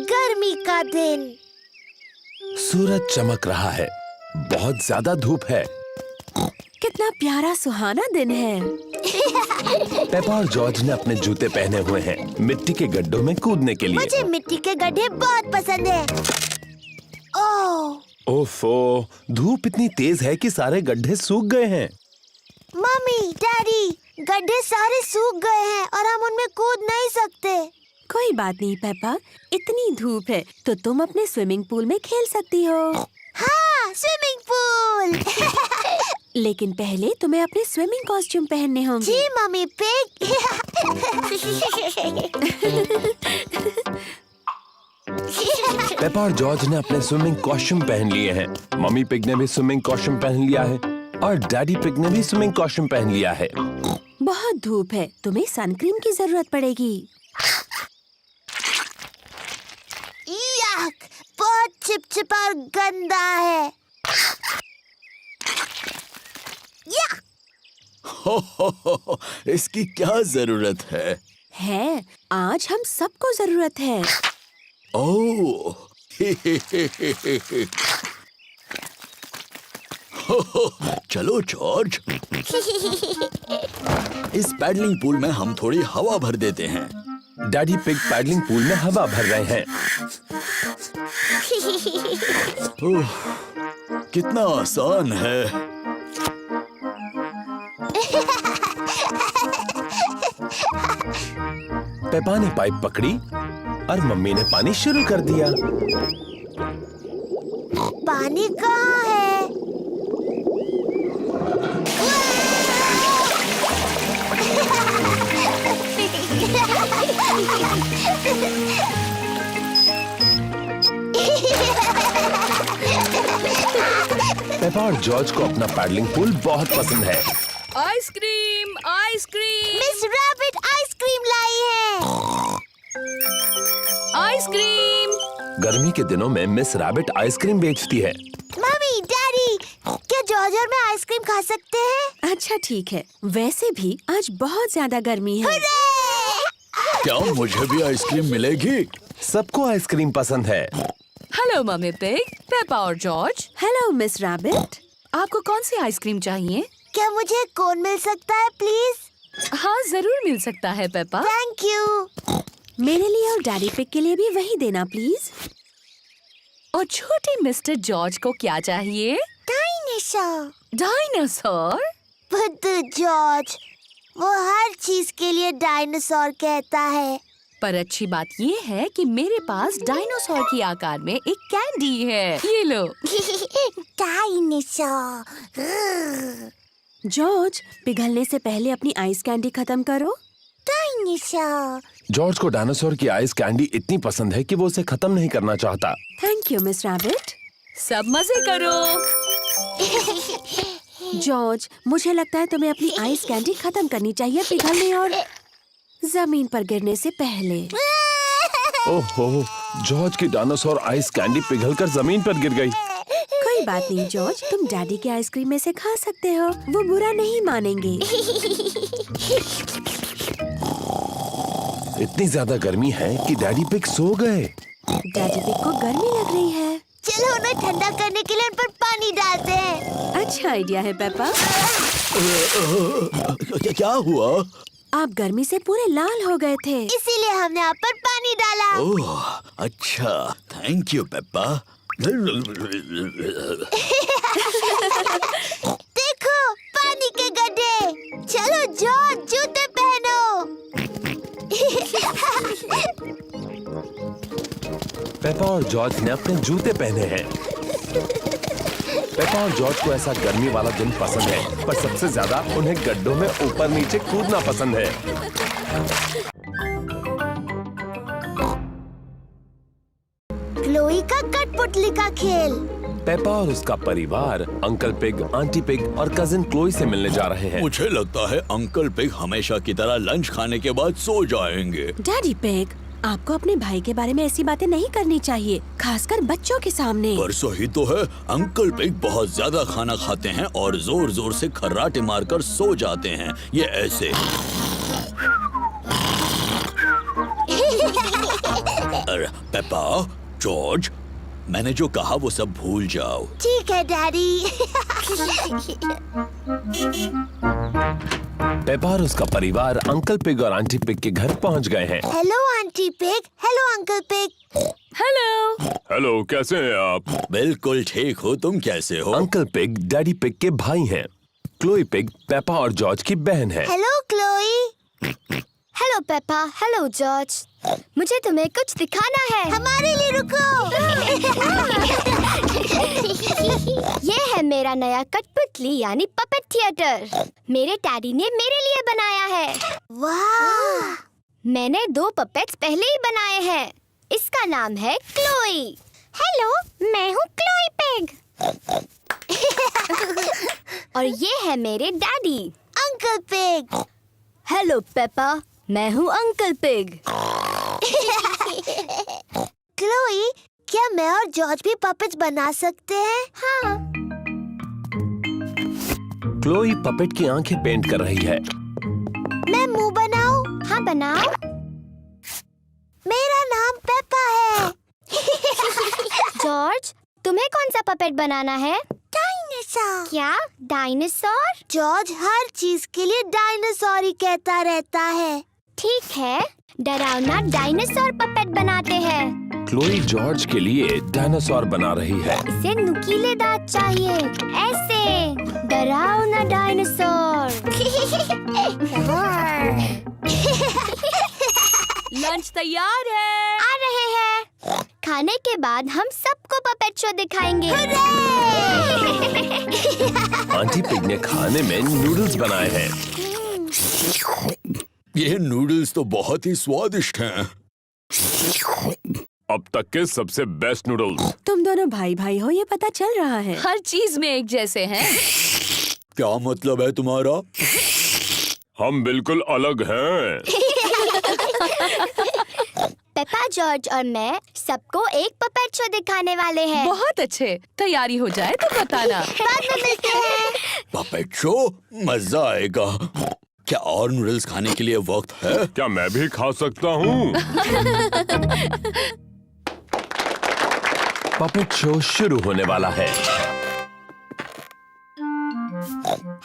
गर्मी का दिन। सूरज चमक रहा है, बहुत ज्यादा धूप है। कितना प्यारा सुहाना दिन है। पेपा और जॉर्ज ने अपने जूते पहने हुए हैं मिट्टी के गड्ढों में कूदने के लिए। मुझे मिट्टी के गड्ढे बहुत पसंद है। ओह ओफो, धूप इतनी तेज है कि सारे गड्ढे सूख गए हैं। मम्मी, डैडी, गड्ढे सारे सूख गए हैं और हम उनमें कूद नहीं सकते। कोई बात नहीं पेपा, इतनी धूप है तो तुम अपने स्विमिंग पूल में खेल सकती हो। हाँ, स्विमिंग पूल। लेकिन पहले तुम्हें अपने स्विमिंग कॉस्ट्यूम पहनने होंगे। जी मम्मी पिग। पेपा और जॉर्ज ने अपने स्विमिंग कॉस्ट्यूम पहन लिए हैं। मम्मी पिग ने भी स्विमिंग कॉस्ट्यूम पहन लिया है और डैडी पिग ने भी स्विमिंग कॉस्ट्यूम पहन लिया है। बहुत धूप है, तुम्हें सनक्रीम की जरूरत पड़ेगी। याक, बहुत चिपचिपा और गंदा है। हो, इसकी क्या जरूरत है? आज हम सबको जरूरत है। ओह, चलो जॉर्ज, इस पैडलिंग पूल में हम थोड़ी हवा भर देते हैं। डैडी पिग पैडलिंग पूल में हवा भर रहे हैं। ओह, कितना आसान है। पेपा ने पाइप पकड़ी और मम्मी ने पानी शुरू कर दिया। पानी कहाँ है? पेपा और जॉर्ज को अपना पैडलिंग पूल बहुत पसंद है। Ice cream, ice cream, Miss Rabbit ice cream लाई है। आइसक्रीम। गर्मी के दिनों में मिस रैबिट आइसक्रीम बेचती है। मम्मी, डैडी, क्या जॉर्ज और मैं आइसक्रीम खा सकते हैं? अच्छा ठीक है, वैसे भी आज बहुत ज्यादा गर्मी है। क्या मुझे भी आइसक्रीम मिलेगी? सबको आइसक्रीम पसंद है। हेलो मम्मी पिग, पेपा और जॉर्ज। हेलो मिस रैबिट, आपको कौन सी आइसक्रीम चाहिए? क्या मुझे कोन मिल सकता है प्लीज? हाँ जरूर मिल सकता है पेपा। Thank you. मेरे लिए और डैडी पिग के लिए भी वही देना प्लीज। और छोटे मिस्टर जॉर्ज को क्या चाहिए? डायनासोर। डायनासोर? बुद्धू जॉर्ज, वो हर चीज के लिए डायनासोर कहता है। पर अच्छी बात ये है कि मेरे पास डायनासोर के आकार में एक कैंडी है। ये लो। डायनासोर। जॉर्ज, पिघलने से पहले अपनी आइस कैंडी खत्म करो। डायनासोर। जॉर्ज को डायनासोर की आइस कैंडी इतनी पसंद है कि वो उसे खत्म नहीं करना चाहता। Thank you miss rabbit. सब मजे करो। जॉर्ज, मुझे लगता है तुम्हें अपनी आइस कैंडी खत्म करनी चाहिए पिघलने और जमीन पर गिरने से पहले। ओहो, जॉर्ज की डायनासोर आइस कैंडी पिघलकर जमीन पर गिर गई। कोई बात नहीं जॉर्ज, तुम डैडी के आइसक्रीम में से खा सकते हो, वो बुरा नहीं मानेंगे। इतनी ज्यादा गर्मी है कि डैडी पिग सो गए। डैडी पिग को गर्मी लग रही है। चलो उन्हें ठंडा करने के लिए उन पर पानी डालते हैं। अच्छा आइडिया है पेपा। क्या हुआ? आप गर्मी से पूरे लाल हो गए थे। इसीलिए हमने आप पर पानी डाला। ओह, अच्छा, थैंक यू पेप्पा। देखो, पानी के गड्ढे। चलो जॉर्ज, जूते पहनो। पेपा और जॉर्ज ने अपने जूते पहने हैं। पेपा और जॉर्ज को ऐसा गर्मी वाला दिन पसंद है, पर सबसे ज्यादा उन्हें गड्ढों में ऊपर नीचे कूदना पसंद है। क्लोई का कठपुतली का खेल। पेपा और उसका परिवार अंकल पिग, आंटी पिग और कजिन क्लोई से मिलने जा रहे हैं। मुझे लगता है अंकल पिग हमेशा की तरह लंच खाने के बाद सो जाएंगे। डैडी पिग, आपको अपने भाई के बारे में ऐसी बातें नहीं करनी चाहिए, खासकर बच्चों के सामने। पर सही तो है, अंकल पिग बहुत ज्यादा खाना खाते हैं और जोर जोर से खर्राटे मारकर सो जाते हैं। ये ऐसे पर पेपा, जॉर्ज, मैंने जो कहा वो सब भूल जाओ। ठीक है डैडी। पेपा और उसका परिवार अंकल पिग और आंटी पिग के घर पहुंच गए हैं। Hello aunty pig, hello uncle pig. Hello. Hello, कैसे हैं आप? बिल्कुल ठीक हो, तुम कैसे हो? अंकल पिग डैडी पिग के भाई हैं। क्लोई पिग पेपा और जॉर्ज की बहन है। Hello Chloe. Hello Peppa, hello George. मुझे तुम्हें कुछ दिखाना है। हमारे लिए रुको। ये है मेरा नया कठपुतली यानी पपेट थिएटर। मेरे डैडी ने मेरे लिए बनाया है। वाह! मैंने 2 पपेट्स पहले ही बनाए हैं। इसका नाम है क्लोई। हेलो, मैं हूँ क्लोई पिग। और ये है मेरे daddy uncle pig. Hello Peppa, मैं हूँ अंकल पिग। क्लोई, क्या मैं और जॉर्ज भी पपेट्स बना सकते हैं? हाँ। क्लोई पपेट की आंखें पेंट कर रही है। मैं मुंह बनाऊं? हाँ बनाओ। मेरा नाम पेपा है। जॉर्ज, तुम्हें कौन सा पपेट बनाना है? डायनासोर। क्या डायनासोर? जॉर्ज हर चीज के लिए डायनासोर ही कहता रहता है। ठीक है, डरावना डायनासोर पपेट बनाते हैं। क्लोई जॉर्ज के लिए डायनासोर बना रही है। इसे नुकीले दांत चाहिए, ऐसे डरावना डायनासोर। लंच तैयार है। आ रहे हैं। खाने के बाद हम सबको पपेट शो दिखाएंगे। आंटी पिग ने खाने में नूडल्स बनाए हैं। ये नूडल्स तो बहुत ही स्वादिष्ट हैं। अब तक के सबसे बेस्ट नूडल्स। तुम दोनों भाई भाई हो, ये पता चल रहा है। हर चीज में एक जैसे हैं। क्या मतलब है तुम्हारा? हम बिल्कुल अलग हैं। पेपा, जॉर्ज और मैं सबको एक पपेट शो दिखाने वाले हैं। बहुत अच्छे। तैयारी हो जाए तो बताना। बाद में मिलते हैं। Puppet show? मजा आएगा। क्या और नूडल्स खाने के लिए वक्त है? क्या मैं भी खा सकता हूँ? पपेट शो शुरू होने वाला है।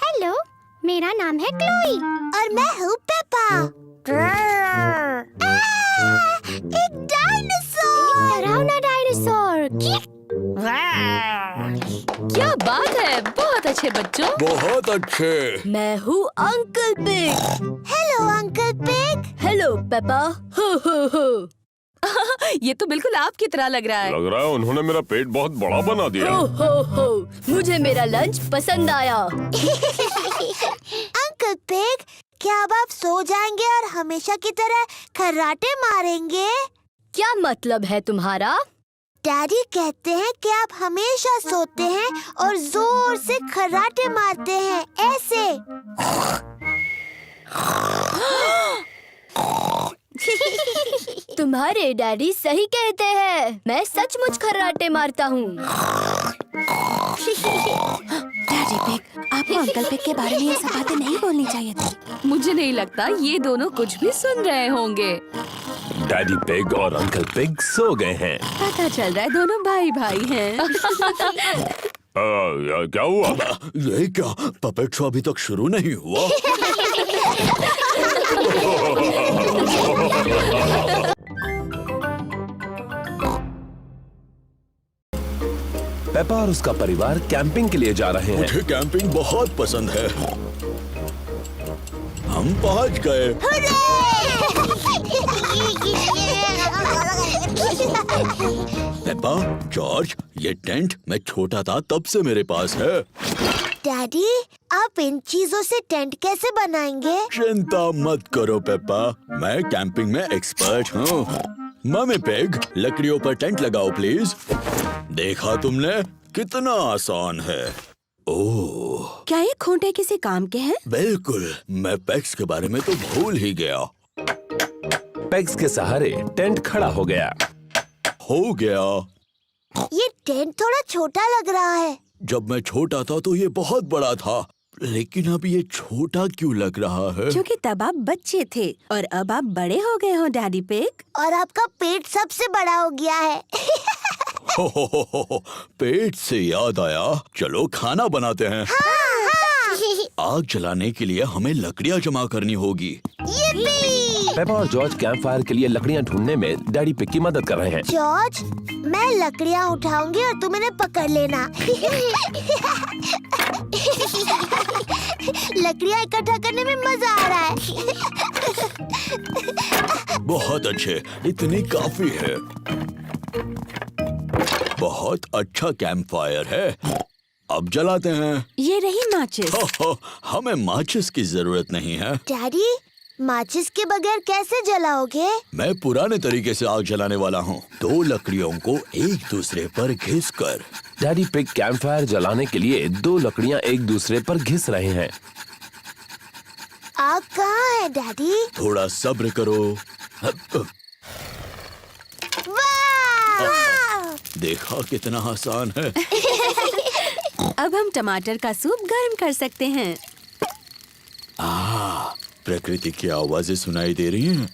हेलो, मेरा नाम है क्लोई। और मैं हूँ पेपा। एक डायनासोर। डरावना डायनासोर। क्या बात है, बहुत अच्छे बच्चों। बहुत अच्छे। मैं हूँ uncle pig. Hello uncle pig. Hello Peppa. हो हो हो। ये तो बिल्कुल आपकी तरह लग रहा है। लग रहा है उन्होंने मेरा पेट बहुत बड़ा बना दिया। हो हो हो। मुझे मेरा लंच पसंद आया। अंकल पिग, क्या अब आप सो जाएंगे और हमेशा की तरह खर्राटे मारेंगे? क्या मतलब है तुम्हारा? डैडी कहते हैं कि आप हमेशा सोते हैं और जोर से खर्राटे मारते हैं, ऐसे। तुम्हारे डैडी सही कहते हैं। मैं सचमुच खर्राटे मारता हूँ। डैडी पिग, आपको अंकल पिग के बारे में ये सब बातें नहीं बोलनी चाहिए थी। मुझे नहीं लगता ये दोनों कुछ भी सुन रहे होंगे। डैडी पिग और अंकल पिग सो गए हैं। पता चल रहा है दोनों भाई भाई हैं। क्या हुआ? ये क्या? पपेट शो अभी तक शुरू नहीं हुआ? पेपा और उसका परिवार कैंपिंग के लिए जा रहे हैं। मुझे कैंपिंग बहुत पसंद है। हम पहुंच गए। पेपा, जॉर्ज, ये टेंट मैं छोटा था तब से मेरे पास है। डैडी, आप इन चीजों से टेंट कैसे बनाएंगे? चिंता मत करो पेपा, मैं कैंपिंग में एक्सपर्ट हूँ। मम्मी पिग, लकड़ियों पर टेंट लगाओ प्लीज। देखा तुमने, कितना आसान है। ओह, क्या ये खूंटे किसी काम के हैं? बिल्कुल, मैं पेग्स के बारे में तो भूल ही गया। पेग्स के सहारे टेंट खड़ा हो गया। हो गया। ये टेंट थोड़ा छोटा लग रहा है। जब मैं छोटा था तो ये बहुत बड़ा था, लेकिन अब ये छोटा क्यों लग रहा है? क्योंकि तब आप बच्चे थे और अब आप बड़े हो गए हो डैडी पिग। और आपका पेट सबसे बड़ा हो गया है। हो, पेट से याद आया, चलो खाना बनाते हैं। आग जलाने के लिए हमें लकड़ियाँ जमा करनी होगी। पेपा और जॉर्ज कैंप फायर के लिए लकड़ियाँ ढूंढने में डैडी पिग की मदद कर रहे हैं। जॉर्ज, मैं लकड़ियाँ उठाऊंगी और तुम इन्हें पकड़ लेना। लकड़ियाँ इकट्ठा करने में मजा आ रहा है। बहुत अच्छे, इतनी काफी है। बहुत अच्छा कैंप फायर है। अब जलाते हैं। ये रही माचिस। हमें माचिस की जरूरत नहीं है। डैडी, माचिस के बगैर कैसे जलाओगे? मैं पुराने तरीके से आग जलाने वाला हूँ। 2 लकड़ियों को एक दूसरे पर घिसकर। डैडी पिग कैंप फायर जलाने के लिए 2 लकड़ियाँ एक दूसरे पर घिस रहे हैं। आग कहाँ है डैडी? थोड़ा सब्र करो। वाह! देखा कितना आसान है। अब हम टमाटर का सूप गर्म कर सकते हैं। प्रकृति की आवाजें सुनाई दे रही हैं।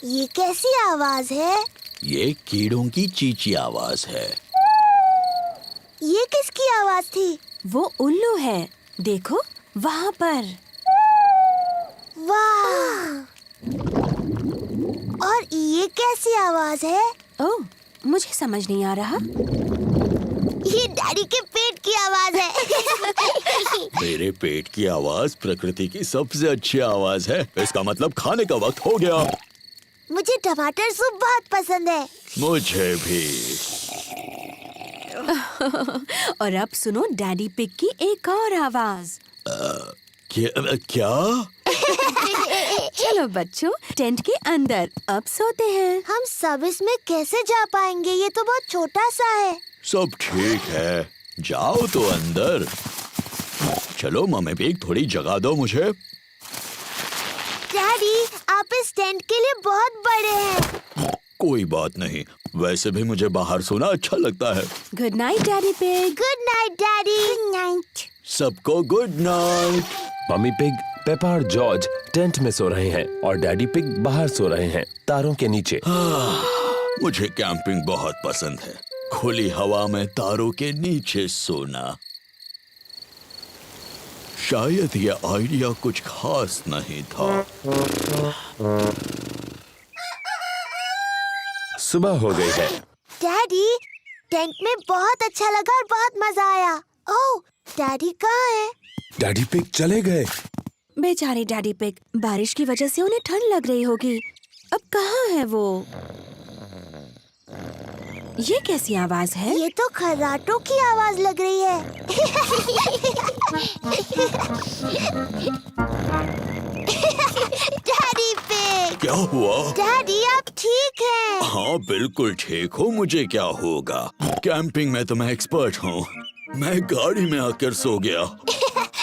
ये कैसी आवाज है? ये कीड़ों की चींची आवाज है। ये किसकी आवाज थी? वो उल्लू है, देखो वहाँ पर। वाह! और ये कैसी आवाज है? ओह, मुझे समझ नहीं आ रहा। ये डैडी के पेट की आवाज है। मेरे पेट की आवाज प्रकृति की सबसे अच्छी आवाज है। इसका मतलब खाने का वक्त हो गया। मुझे टमाटर सूप बहुत पसंद है। मुझे भी। और अब सुनो डैडी पिग की एक और आवाज। क्या? चलो बच्चों, टेंट के अंदर अब सोते हैं। हम सब इसमें कैसे जा पाएंगे? ये तो बहुत छोटा सा है। सब ठीक है, जाओ तो अंदर। चलो मम्मी पिग, थोड़ी जगह दो मुझे। डैडी, आप इस टेंट के लिए बहुत बड़े हैं। कोई बात नहीं, वैसे भी मुझे बाहर सोना अच्छा लगता है। Good night Daddy Pig. Good night daddy. Good night. सबको good night. Mummy Pig, Peppa और जॉर्ज टेंट में सो रहे हैं और डैडी पिग बाहर सो रहे हैं, तारों के नीचे। मुझे कैंपिंग बहुत पसंद है। खुली हवा में तारों के नीचे सोना। शायद ये आइडिया कुछ खास नहीं था। सुबह हो गई है। डैडी, टेंट में बहुत अच्छा लगा और बहुत मजा आया। ओह, डैडी कहाँ है? डैडी पिग चले गए। बेचारे डैडी पिग, बारिश की वजह से उन्हें ठंड लग रही होगी। अब कहाँ है वो? ये कैसी आवाज है? ये तो खर्राटों की आवाज लग रही है। Daddy pig. क्या हुआ? डैडी, आप ठीक हैं? हाँ बिल्कुल ठीक हूँ। मुझे क्या होगा? कैंपिंग में तो मैं एक्सपर्ट हूँ। मैं गाड़ी में आकर सो गया।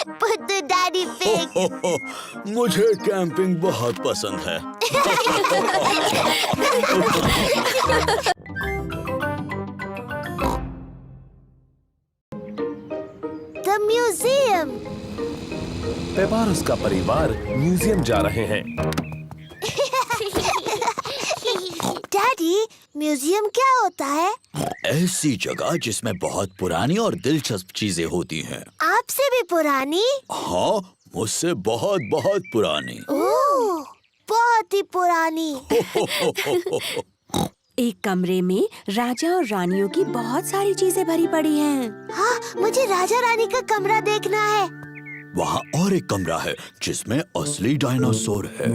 बुद्धू डैडी पिग। मुझे कैंपिंग बहुत पसंद है। The museum. पेपा और उसका परिवार म्यूजियम जा रहे हैं। डैडी, म्यूजियम क्या होता है? ऐसी जगह जिसमें बहुत पुरानी और दिलचस्प चीजें होती हैं। आपसे भी पुरानी? हाँ, मुझसे बहुत बहुत पुरानी। ओह, बहुत ही पुरानी। एक कमरे में राजा और रानियों की बहुत सारी चीजें भरी पड़ी हैं। हाँ, मुझे राजा रानी का कमरा देखना है। वहाँ और एक कमरा है जिसमें असली डायनासोर है।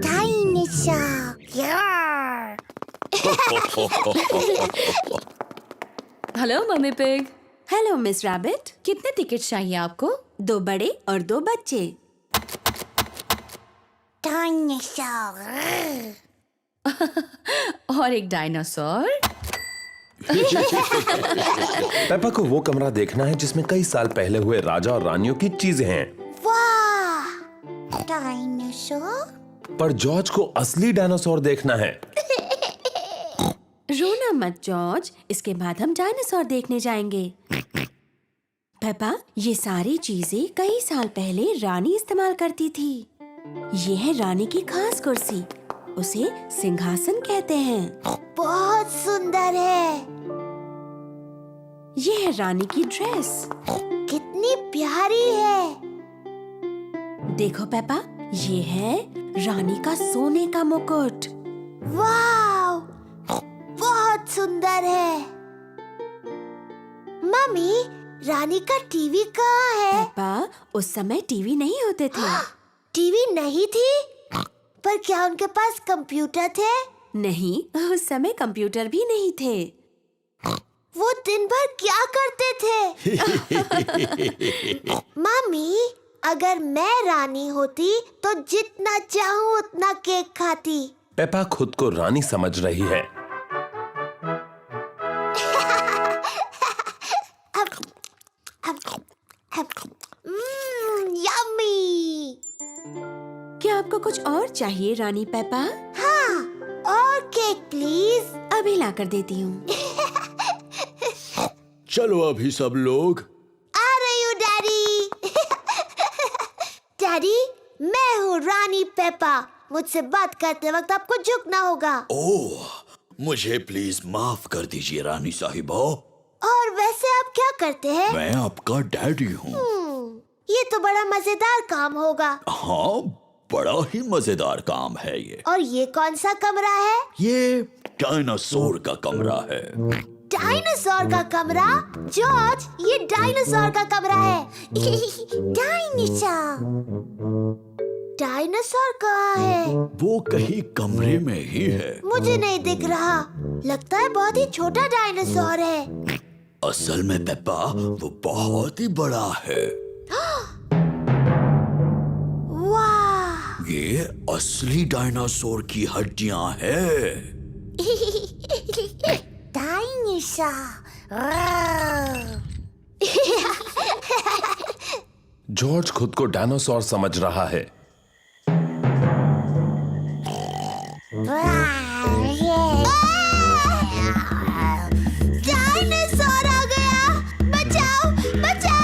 डायनासोर। यार। Hello mummy pig. Hello miss rabbit. कितने टिकट चाहिए आपको? 2 बड़े और 2 बच्चे। डायनासोर। और एक डायनासोर। पेपा को वो कमरा देखना है जिसमें कई साल पहले हुए राजा और रानियों की चीजें हैं। वाह, डायनासोर। पर जॉर्ज को असली डायनासोर देखना है। रोना मत जॉर्ज, इसके बाद हम डायनासोर देखने जाएंगे। पेपा, ये सारी चीजें कई साल पहले रानी इस्तेमाल करती थी। ये है रानी की खास कुर्सी, उसे सिंहासन कहते हैं। बहुत सुंदर है। ये है रानी की ड्रेस। कितनी प्यारी है। देखो पेपा, ये है रानी का सोने का मुकुट। वाव, बहुत सुंदर है। मम्मी, रानी का टीवी कहाँ है? पेपा, उस समय टीवी नहीं होते थे। टीवी नहीं थी? पर क्या उनके पास कंप्यूटर थे? नहीं, उस समय कंप्यूटर भी नहीं थे। वो दिन भर क्या करते थे? मम्मी, अगर मैं रानी होती तो जितना चाहूँ उतना केक खाती। पेपा खुद को रानी समझ रही है। यम्मी। क्या आपको कुछ और चाहिए रानी पेपा? हाँ, और केक प्लीज। अभी लाकर देती हूँ। चलो अभी सब लोग। आ रही हूँ डैडी। डैडी, मैं हूँ रानी पेपा। मुझसे बात करते वक्त आपको झुकना होगा। ओह, मुझे प्लीज माफ कर दीजिए रानी साहिबा। और वैसे आप क्या करते हैं? मैं आपका डैडी हूँ। ये तो बड़ा मजेदार काम होगा। हाँ, बड़ा ही मजेदार काम है ये। और ये कौन सा कमरा है? ये डायनासोर का कमरा है। डायनासोर का कमरा? जॉर्ज, ये डायनासोर का कमरा है। डायनासोर। डायनासोर कहाँ है? वो कहीं कमरे में ही है। मुझे नहीं दिख रहा। लगता है बहुत ही छोटा डायनासोर है। असल में पेप्पा, वो बहुत ही बड़ा है। वाह! ये असली डायनासोर की हड्डियां हैं। जॉर्ज खुद को डायनासोर समझ रहा है। डायनासोर आ गया! बचाओ, बचाओ!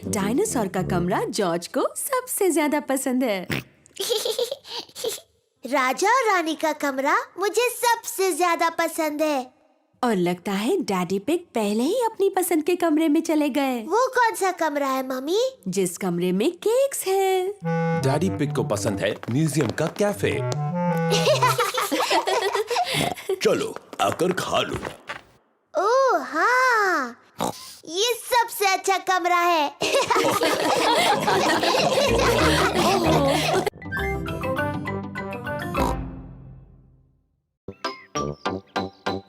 डायनासोर का कमरा जॉर्ज को सबसे ज्यादा पसंद है। राजा और रानी का कमरा मुझे सबसे ज्यादा पसंद है। और लगता है डैडी पिग पहले ही अपनी पसंद के कमरे में चले गए। वो कौन सा कमरा है मम्मी? जिस कमरे में केक्स है। डैडी पिग को पसंद है म्यूजियम का कैफे। चलो आकर खा लो। ओह हाँ, ये सबसे अच्छा कमरा है।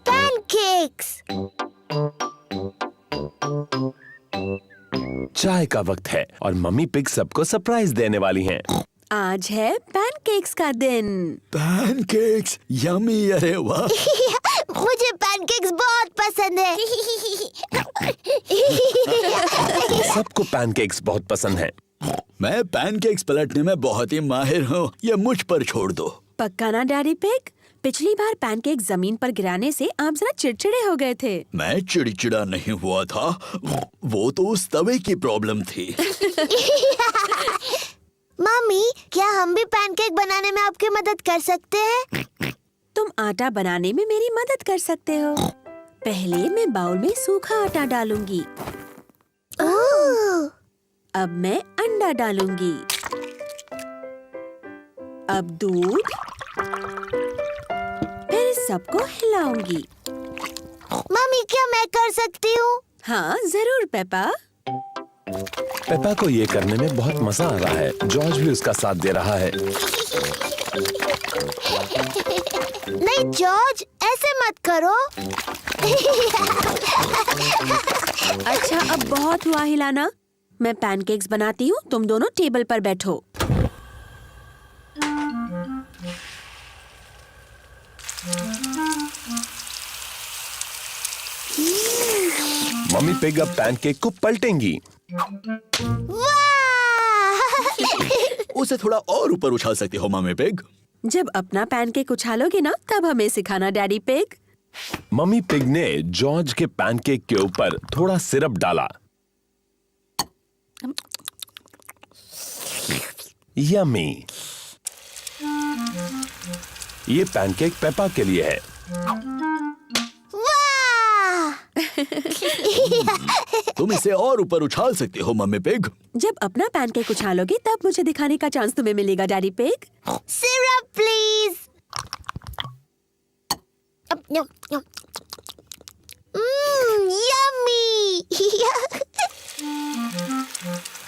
पैनकेक्स। चाय का वक्त है और मम्मी पिग सबको सरप्राइज देने वाली हैं। आज है पैनकेक्स का दिन। Pancakes, yummy. अरे वाह। मुझे पैनकेक्स बहुत पसंद है। सबको पैनकेक्स बहुत पसंद हैं। मैं पैनकेक्स पलटने में बहुत ही माहिर हूँ। ये मुझ पर छोड़ दो। पक्का ना डैडी पिग? पिछली बार पैनकेक जमीन पर गिराने से आप जरा चिड़चिड़े हो गए थे। मैं चिड़चिड़ा नहीं हुआ था, वो तो उस तवे की प्रॉब्लम थी। मम्मी, क्या हम भी पैनकेक बनाने में आपकी मदद कर सकते हैं? तुम आटा बनाने में मेरी मदद कर सकते हो। पहले मैं बाउल में सूखा आटा डालूंगी। ओह! अब मैं अंडा डालूंगी। अब दूध। फिर सबको हिलाऊंगी। मम्मी, क्या मैं कर सकती हूँ? हाँ जरूर पेपा। पेपा को ये करने में बहुत मजा आ रहा है। जॉर्ज भी उसका साथ दे रहा है। नहीं जॉर्ज, ऐसे मत करो। अच्छा, अब बहुत हुआ हिलाना। मैं पैनकेक्स बनाती हूँ, तुम दोनों टेबल पर बैठो। मम्मी पिग अब पैनकेक को पलटेंगी। वाह! उसे थोड़ा और ऊपर उछाल सकती हो मम्मी पिग। जब अपना पैनकेक उछालोगे ना तब हमें सिखाना डैडी पिग। मम्मी पिग ने जॉर्ज के पैनकेक के ऊपर थोड़ा सिरप डाला। यम्मी। ये पैनकेक पेपा के लिए है। तुम इसे और ऊपर उछाल सकते हो मम्मी पिग। जब अपना पैनकेक उछालोगे तब मुझे दिखाने का चांस तुम्हें मिलेगा daddy pig. Syrup please. Yummy.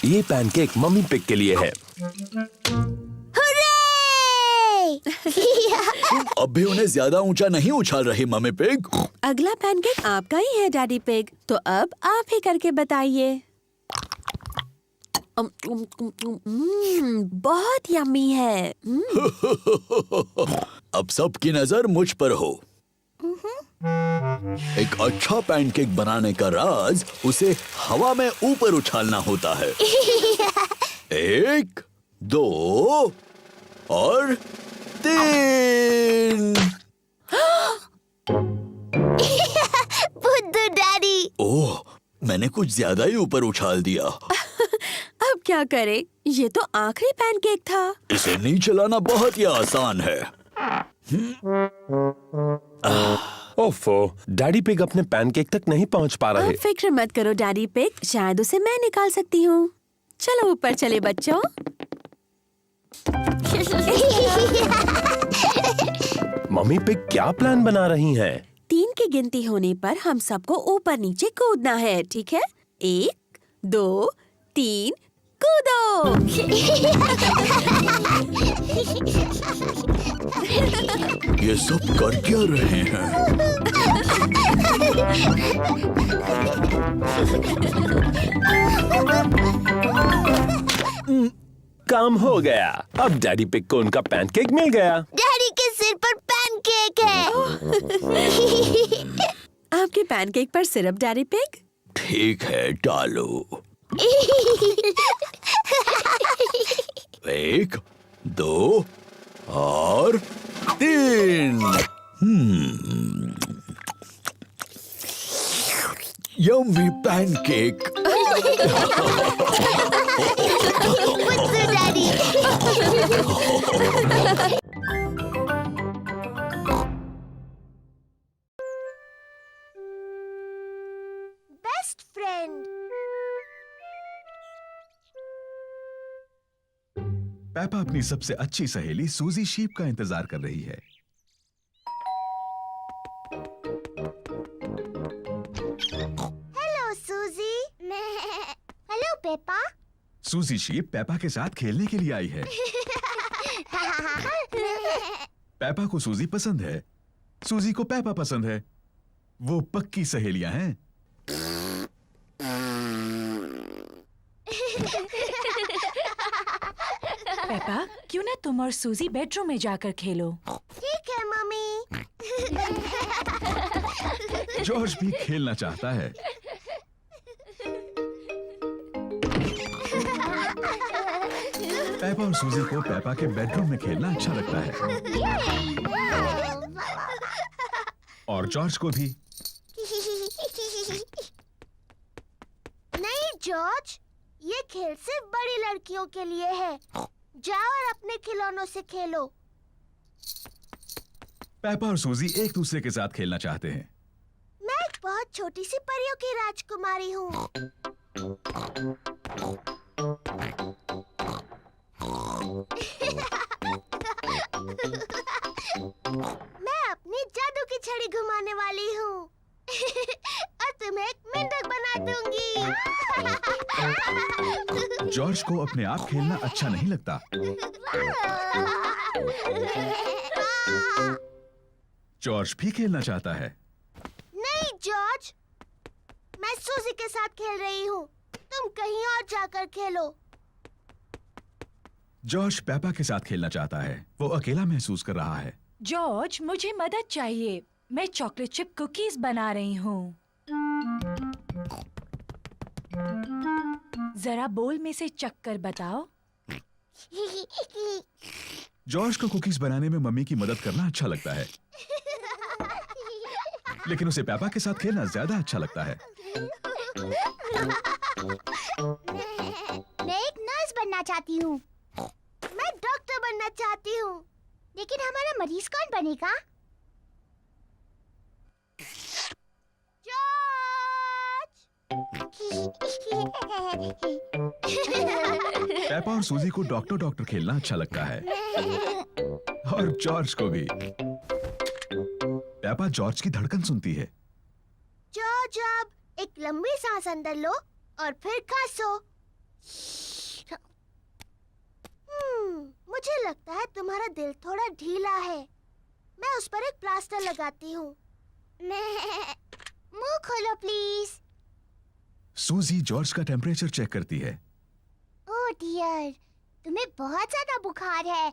ये पैनकेक मम्मी पिग के लिए है। अब भी उन्हें ज्यादा ऊंचा नहीं उछाल रही मम्मी पिग। अगला पैनकेक आपका ही है डैडी पिग, तो अब आप ही करके बताइए। बहुत यम्मी है। अब सबकी नजर मुझ पर हो। एक अच्छा पैनकेक बनाने का राज उसे हवा में ऊपर उछालना होता है। 1, 2 और 3। बुद्धू डैडी। ओह, मैंने कुछ ज्यादा ही ऊपर उछाल दिया। अब क्या करें? ये तो आखिरी पैनकेक था। इसे नीचे लाना बहुत ही आसान है। ओफो, डैडी पिग अपने पैनकेक तक नहीं पहुंच पा रहे। आप फिक्र मत करो डैडी पिग, शायद उसे मैं निकाल सकती हूँ। चलो ऊपर चले बच्चों। मम्मी पिग क्या प्लान बना रही हैं? 3 की गिनती होने पर हम सबको ऊपर नीचे कूदना है, ठीक है? 1, 2, 3, कूदो। ये सब कर क्या रहे हैं? काम हो गया। अब डैडी पिग को उनका पैनकेक मिल गया। डैडी के सिर पर पैनकेक है। आपके पैनकेक पर सिरप डैडी पिग? ठीक है, डालो। 1, 2 और 3। Yummy pancake. बुद्धू डैडी। Best friend. पेपा अपनी सबसे अच्छी सहेली सूजी शीप का इंतजार कर रही है। हेलो सूजी। Hello Peppa. सूजी शीप पेपा के साथ खेलने के लिए आई है। पेपा को सूजी पसंद है, सूजी को पेपा पसंद है। वो पक्की सहेलियां हैं। पेपा, क्यों ना तुम और सूजी बेडरूम में जाकर खेलो? ठीक है मम्मी। जॉर्ज भी खेलना चाहता है। पेपा और सूजी को पेपा के बेडरूम में खेलना अच्छा लगता है, और जॉर्ज को भी। नहीं जॉर्ज, ये खेल सिर्फ बड़ी लड़कियों के लिए है। जाओ और अपने खिलौनों से खेलो। पेपा और सूजी एक दूसरे के साथ खेलना चाहते हैं। मैं एक बहुत छोटी सी परियों की राजकुमारी हूँ। मैं अपनी जादू की छड़ी घुमाने वाली हूँ और तुम्हें एक मेंढक बना दूंगी। जॉर्ज को अपने आप खेलना अच्छा नहीं लगता। जॉर्ज भी खेलना चाहता है। नहीं जॉर्ज, मैं सूजी के साथ खेल रही हूँ। तुम कहीं और जाकर खेलो। जॉर्ज पेपा के साथ खेलना चाहता है। वो अकेला महसूस कर रहा है। जॉर्ज, मुझे मदद चाहिए। मैं चॉकलेट चिप कुकीज बना रही हूँ। जरा बोल में से चक्कर बताओ। जॉर्ज को कुकीज बनाने में मम्मी की मदद करना अच्छा लगता है, लेकिन उसे पेपा के साथ खेलना ज्यादा अच्छा लगता है। मैं एक नर्स बनना चाहती हूँ। मैं डॉक्टर बनना चाहती हूँ। लेकिन हमारा मरीज कौन बनेगा? पेपा और सूजी को डॉक्टर डॉक्टर खेलना अच्छा लगता है, और जॉर्ज को भी। पेपा जॉर्ज की धड़कन सुनती है। जॉर्ज, अब एक लंबी सांस अंदर लो और फिर खांसो। मुझे लगता है तुम्हारा दिल थोड़ा ढीला है। मैं उस पर एक प्लास्टर लगाती हूँ। मुंह खोलो प्लीज। सूजी जॉर्ज का टेम्परेचर चेक करती है। ओह डियर, तुम्हें बहुत ज्यादा बुखार है।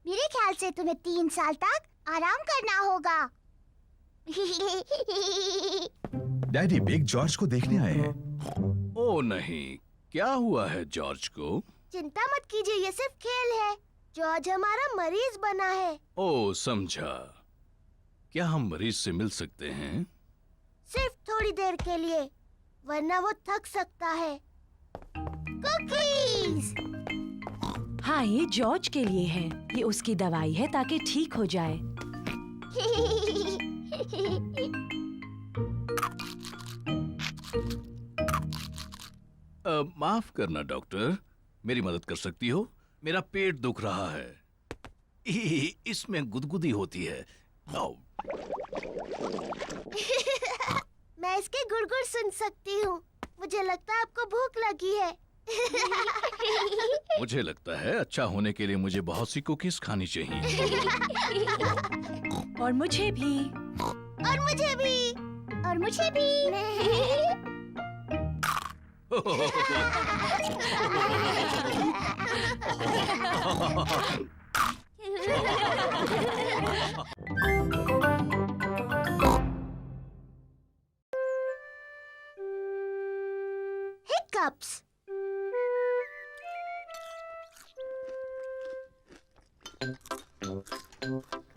मेरे ख्याल से तुम्हें 3 साल तक आराम करना होगा। डैडी बिग जॉर्ज को देखने आए हैं। ओ नहीं, क्या हुआ है जॉर्ज को? चिंता मत कीजिए, ये सिर्फ खेल है। जॉर्ज हमारा मरीज बना है। ओ समझा। क्या हम मरीज से मिल सकते हैं? सिर्फ थोड़ी देर के लिए, वरना वो थक सकता है। कुकीज! हाँ, ये जॉर्ज के लिए है। ये उसकी दवाई है ताकि ठीक हो जाए। माफ करना डॉक्टर, मेरी मदद कर सकती हो? मेरा पेट दुख रहा है। इसमें गुदगुदी होती है। आओ। मैं इसके गुड़गुड़ सुन सकती हूँ। मुझे लगता है आपको भूख लगी है। मुझे लगता है अच्छा होने के लिए मुझे बहुत सी कुकीज खानी चाहिए। और मुझे भी। और मुझे भी। और मुझे भी। Hiccups.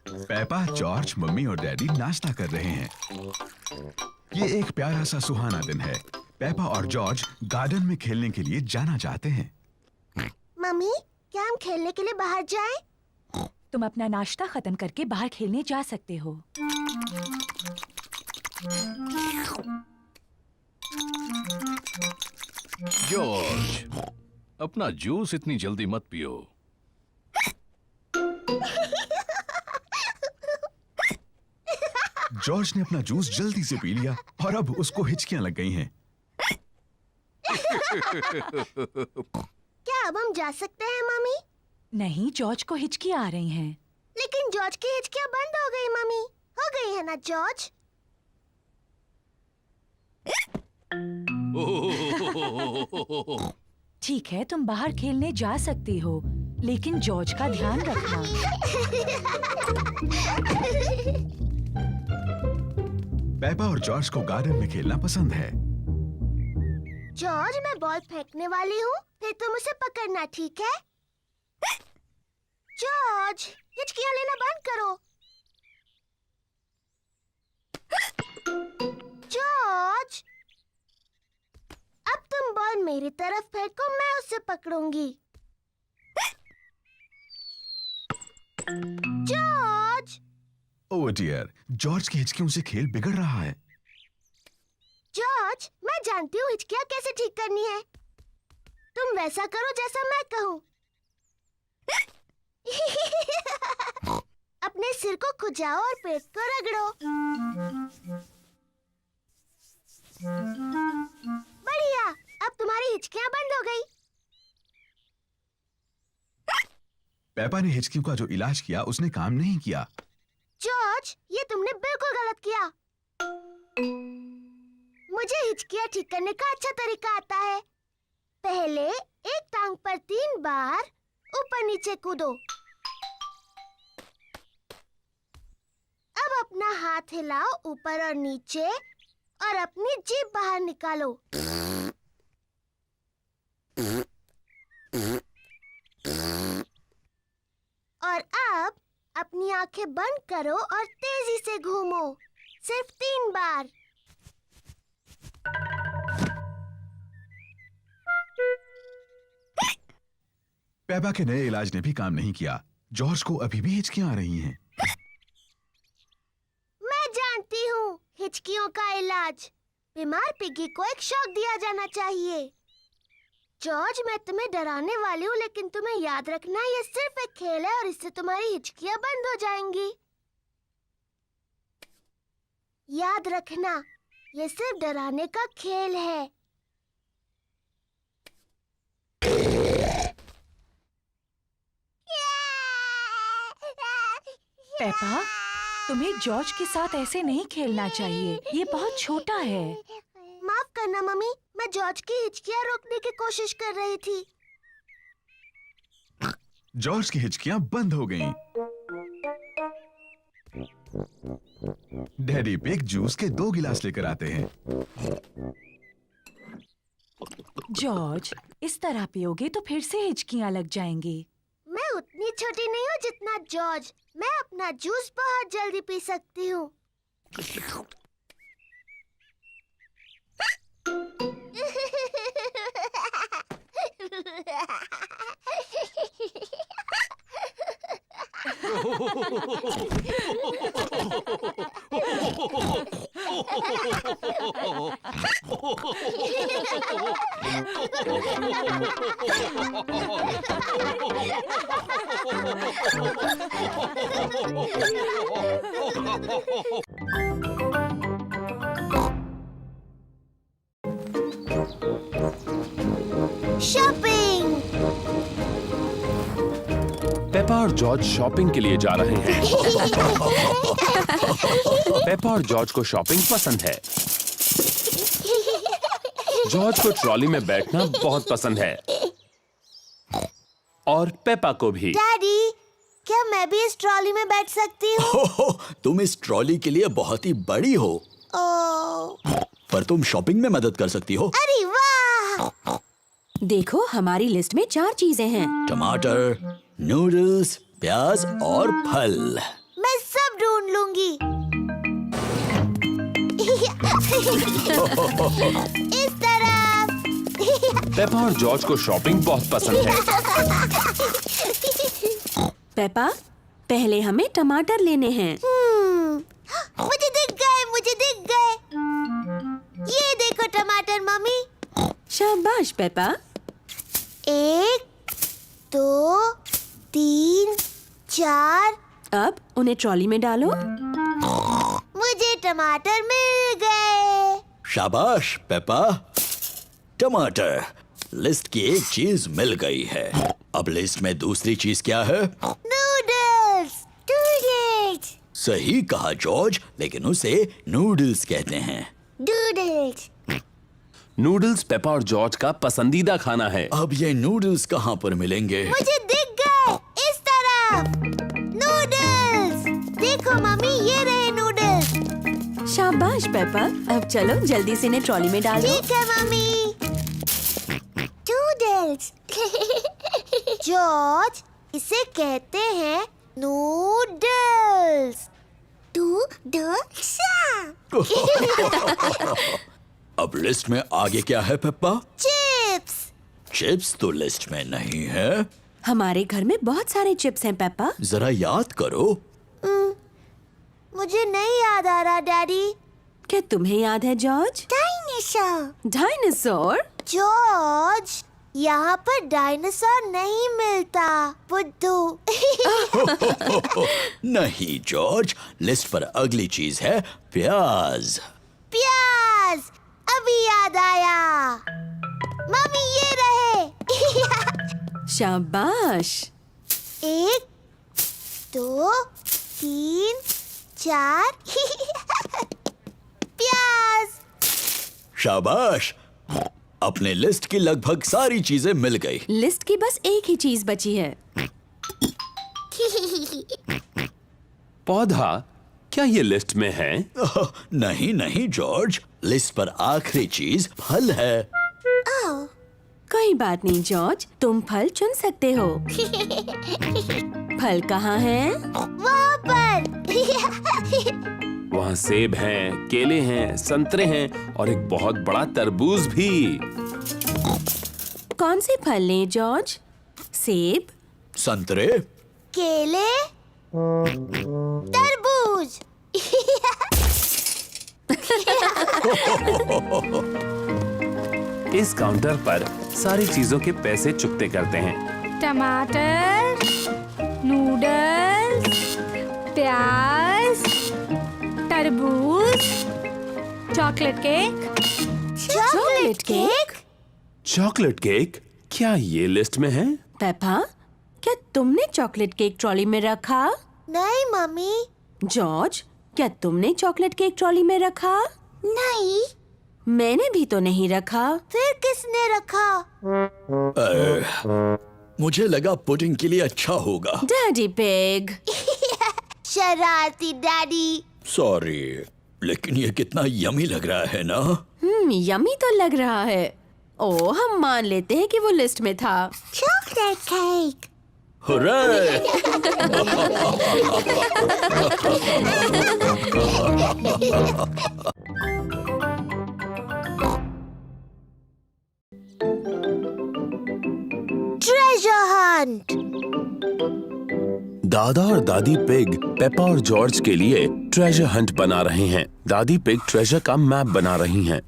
पेपा, जॉर्ज, मम्मी और डैडी नाश्ता कर रहे हैं। ये एक प्यारा सा सुहाना दिन है। पेपा और जॉर्ज गार्डन में खेलने के लिए जाना चाहते हैं। मम्मी, क्या हम खेलने के लिए बाहर जाएं? तुम अपना नाश्ता खत्म करके बाहर खेलने जा सकते हो। जॉर्ज, अपना जूस इतनी जल्दी मत पियो। जॉर्ज ने अपना जूस जल्दी से पी लिया और अब उसको हिचकियां लग गई हैं। क्या अब हम जा सकते हैं मम्मी? नहीं, जॉर्ज को हिचकी आ रही हैं। लेकिन जॉर्ज की हिचकियां बंद हो गई मम्मी। हो गई है ना जॉर्ज? ठीक है, तुम बाहर खेलने जा सकती हो, लेकिन जॉर्ज का ध्यान रखना। पेपा और जॉर्ज को गार्डन में खेलना पसंद है। जॉर्ज, मैं बॉल फेंकने वाली हूँ, फिर तुम उसे पकड़ना, ठीक है? जॉर्ज, हिचकियां लेना बंद करो। जॉर्ज, अब तुम बॉल मेरी तरफ फेंको, मैं उसे पकड़ूंगी। जॉर्ज! ओह डियर, जॉर्ज की हिचकियों से खेल बिगड़ रहा है। जॉर्ज, मैं जानती हूँ हिचकियां कैसे ठीक करनी है। तुम वैसा करो जैसा मैं कहूँ। अपने सिर को खुजाओ और पेट को रगड़ो। बढ़िया, अब तुम्हारी हिचकियां बंद हो गई। पेपा ने हिचकियों का जो इलाज किया उसने काम नहीं किया। जॉर्ज, ये तुमने बिल्कुल गलत किया। मुझे हिचकियां ठीक करने का अच्छा तरीका आता है। पहले एक टांग पर 3 बार ऊपर नीचे कूदो। अब अपना हाथ हिलाओ ऊपर और नीचे और अपनी जीभ बाहर निकालो। और आंखें बंद करो और तेजी से घूमो, सिर्फ 3 बार। पेपा के नए इलाज ने भी काम नहीं किया। जॉर्ज को अभी भी हिचकियां आ रही हैं। मैं जानती हूँ हिचकियों का इलाज। बीमार पिगी को एक शॉक दिया जाना चाहिए। जॉर्ज, मैं तुम्हें डराने वाली हूँ, लेकिन तुम्हें याद रखना ये सिर्फ एक खेल है और इससे तुम्हारी हिचकियां बंद हो जाएंगी। याद रखना, ये सिर्फ डराने का खेल है। पेपा, तुम्हें जॉर्ज के साथ ऐसे नहीं खेलना चाहिए। ये बहुत छोटा है। माफ करना मम्मी, मैं जॉर्ज की हिचकियां रोकने की कोशिश कर रही थी। जॉर्ज की हिचकियां बंद हो गईं। डैडी पिग जूस के 2 गिलास लेकर आते हैं। जॉर्ज, इस तरह पियोगे तो फिर से हिचकियां लग जाएंगी। मैं उतनी छोटी नहीं हूँ जितना जॉर्ज। मैं अपना जूस बहुत जल्दी पी सकती हूँ। शॉपिंग। पेपा और जॉर्ज शॉपिंग के लिए जा रहे हैं। पेपा और जॉर्ज को शॉपिंग पसंद है। जॉर्ज को ट्रॉली में बैठना बहुत पसंद है और पेपा को भी। डैडी, क्या मैं भी इस ट्रॉली में बैठ सकती हूँ? तुम इस ट्रॉली के लिए बहुत ही बड़ी हो, ओह, पर तुम शॉपिंग में मदद कर सकती हो। अरे वाह! देखो, हमारी लिस्ट में 4 चीजें हैं। टमाटर, नूडल्स, प्याज और फल। मैं सब ढूंढ लूंगी। इस तरफ। पेपा और जॉर्ज को शॉपिंग बहुत पसंद है। पेपा, पहले हमें टमाटर लेने हैं। मुझे दिख गए, मुझे दिख गए। ये देखो टमाटर मम्मी। शाबाश पेपा। 1, 2, 3, 4। अब उन्हें ट्रॉली में डालो। मुझे टमाटर मिल गए। शाबाश पेपा। टमाटर। लिस्ट की एक चीज मिल गई है। अब लिस्ट में दूसरी चीज क्या है? नूडल्स। नूडल्स। सही कहा जॉर्ज, लेकिन उसे नूडल्स कहते हैं। नूडल्स। नूडल्स पेपा और जॉर्ज का पसंदीदा खाना है। अब ये नूडल्स कहाँ पर मिलेंगे? मुझे दिख गए, इस तरफ। नूडल्स। देखो मम्मी, ये रहे नूडल्स। शाबाश पेपा। अब चलो जल्दी से इन्हें ट्रॉली में डालो। ठीक है मम्मी। नूडल्स। जॉर्ज, इसे कहते हैं नूडल्स। नूडल्स। अब लिस्ट में आगे क्या है पेप्पा? चिप्स। चिप्स तो लिस्ट में नहीं है। हमारे घर में बहुत सारे चिप्स हैं पेपा। जरा याद करो। मुझे नहीं याद आ रहा डैडी। क्या तुम्हें याद है जॉर्ज? डायनासोर। डायनासोर? जॉर्ज, यहाँ पर डायनासोर नहीं मिलता। बुद्धू। नहीं जॉर्ज, लिस्ट पर अगली चीज है प्याज। प्याज। अभी याद आया। मम्मी, ये रहे। शाबाश। 1, 2, 3, 4। प्याज। शाबाश। अपने लिस्ट की लगभग सारी चीजें मिल गई। लिस्ट की बस एक ही चीज बची है। पौधा। क्या ये लिस्ट में है? नहीं नहीं जॉर्ज, लिस्ट पर आखिरी चीज फल है। कोई बात नहीं जॉर्ज, तुम फल चुन सकते हो। फल कहाँ हैं? वहाँ पर। वहाँ सेब हैं, केले हैं, संतरे हैं और एक बहुत बड़ा तरबूज भी। कौन से फल लें जॉर्ज? सेब, संतरे, केले, तरबूज। इस काउंटर पर सारी चीजों के पैसे चुकते करते हैं। टमाटर, नूडल्स, प्याज, तरबूज, chocolate cake. Chocolate cake? Chocolate cake? क्या ये लिस्ट में है? पेपा, क्या तुमने चॉकलेट केक ट्रॉली में रखा? नहीं मम्मी। जॉर्ज, क्या तुमने चॉकलेट केक ट्रॉली में रखा? नहीं। मैंने भी तो नहीं रखा। फिर किसने रखा? मुझे लगा पुडिंग के लिए अच्छा होगा। Daddy pig. शरारती डैडी। सॉरी, लेकिन ये कितना यमी लग रहा है ना। यमी तो लग रहा है। ओ, हम मान लेते हैं कि वो लिस्ट में था। Chocolate cake. Hurray! Treasure Hunt. दादा और दादी पिग पेपा और जॉर्ज के लिए ट्रेजर हंट बना रहे हैं। दादी पिग ट्रेजर का मैप बना रही हैं।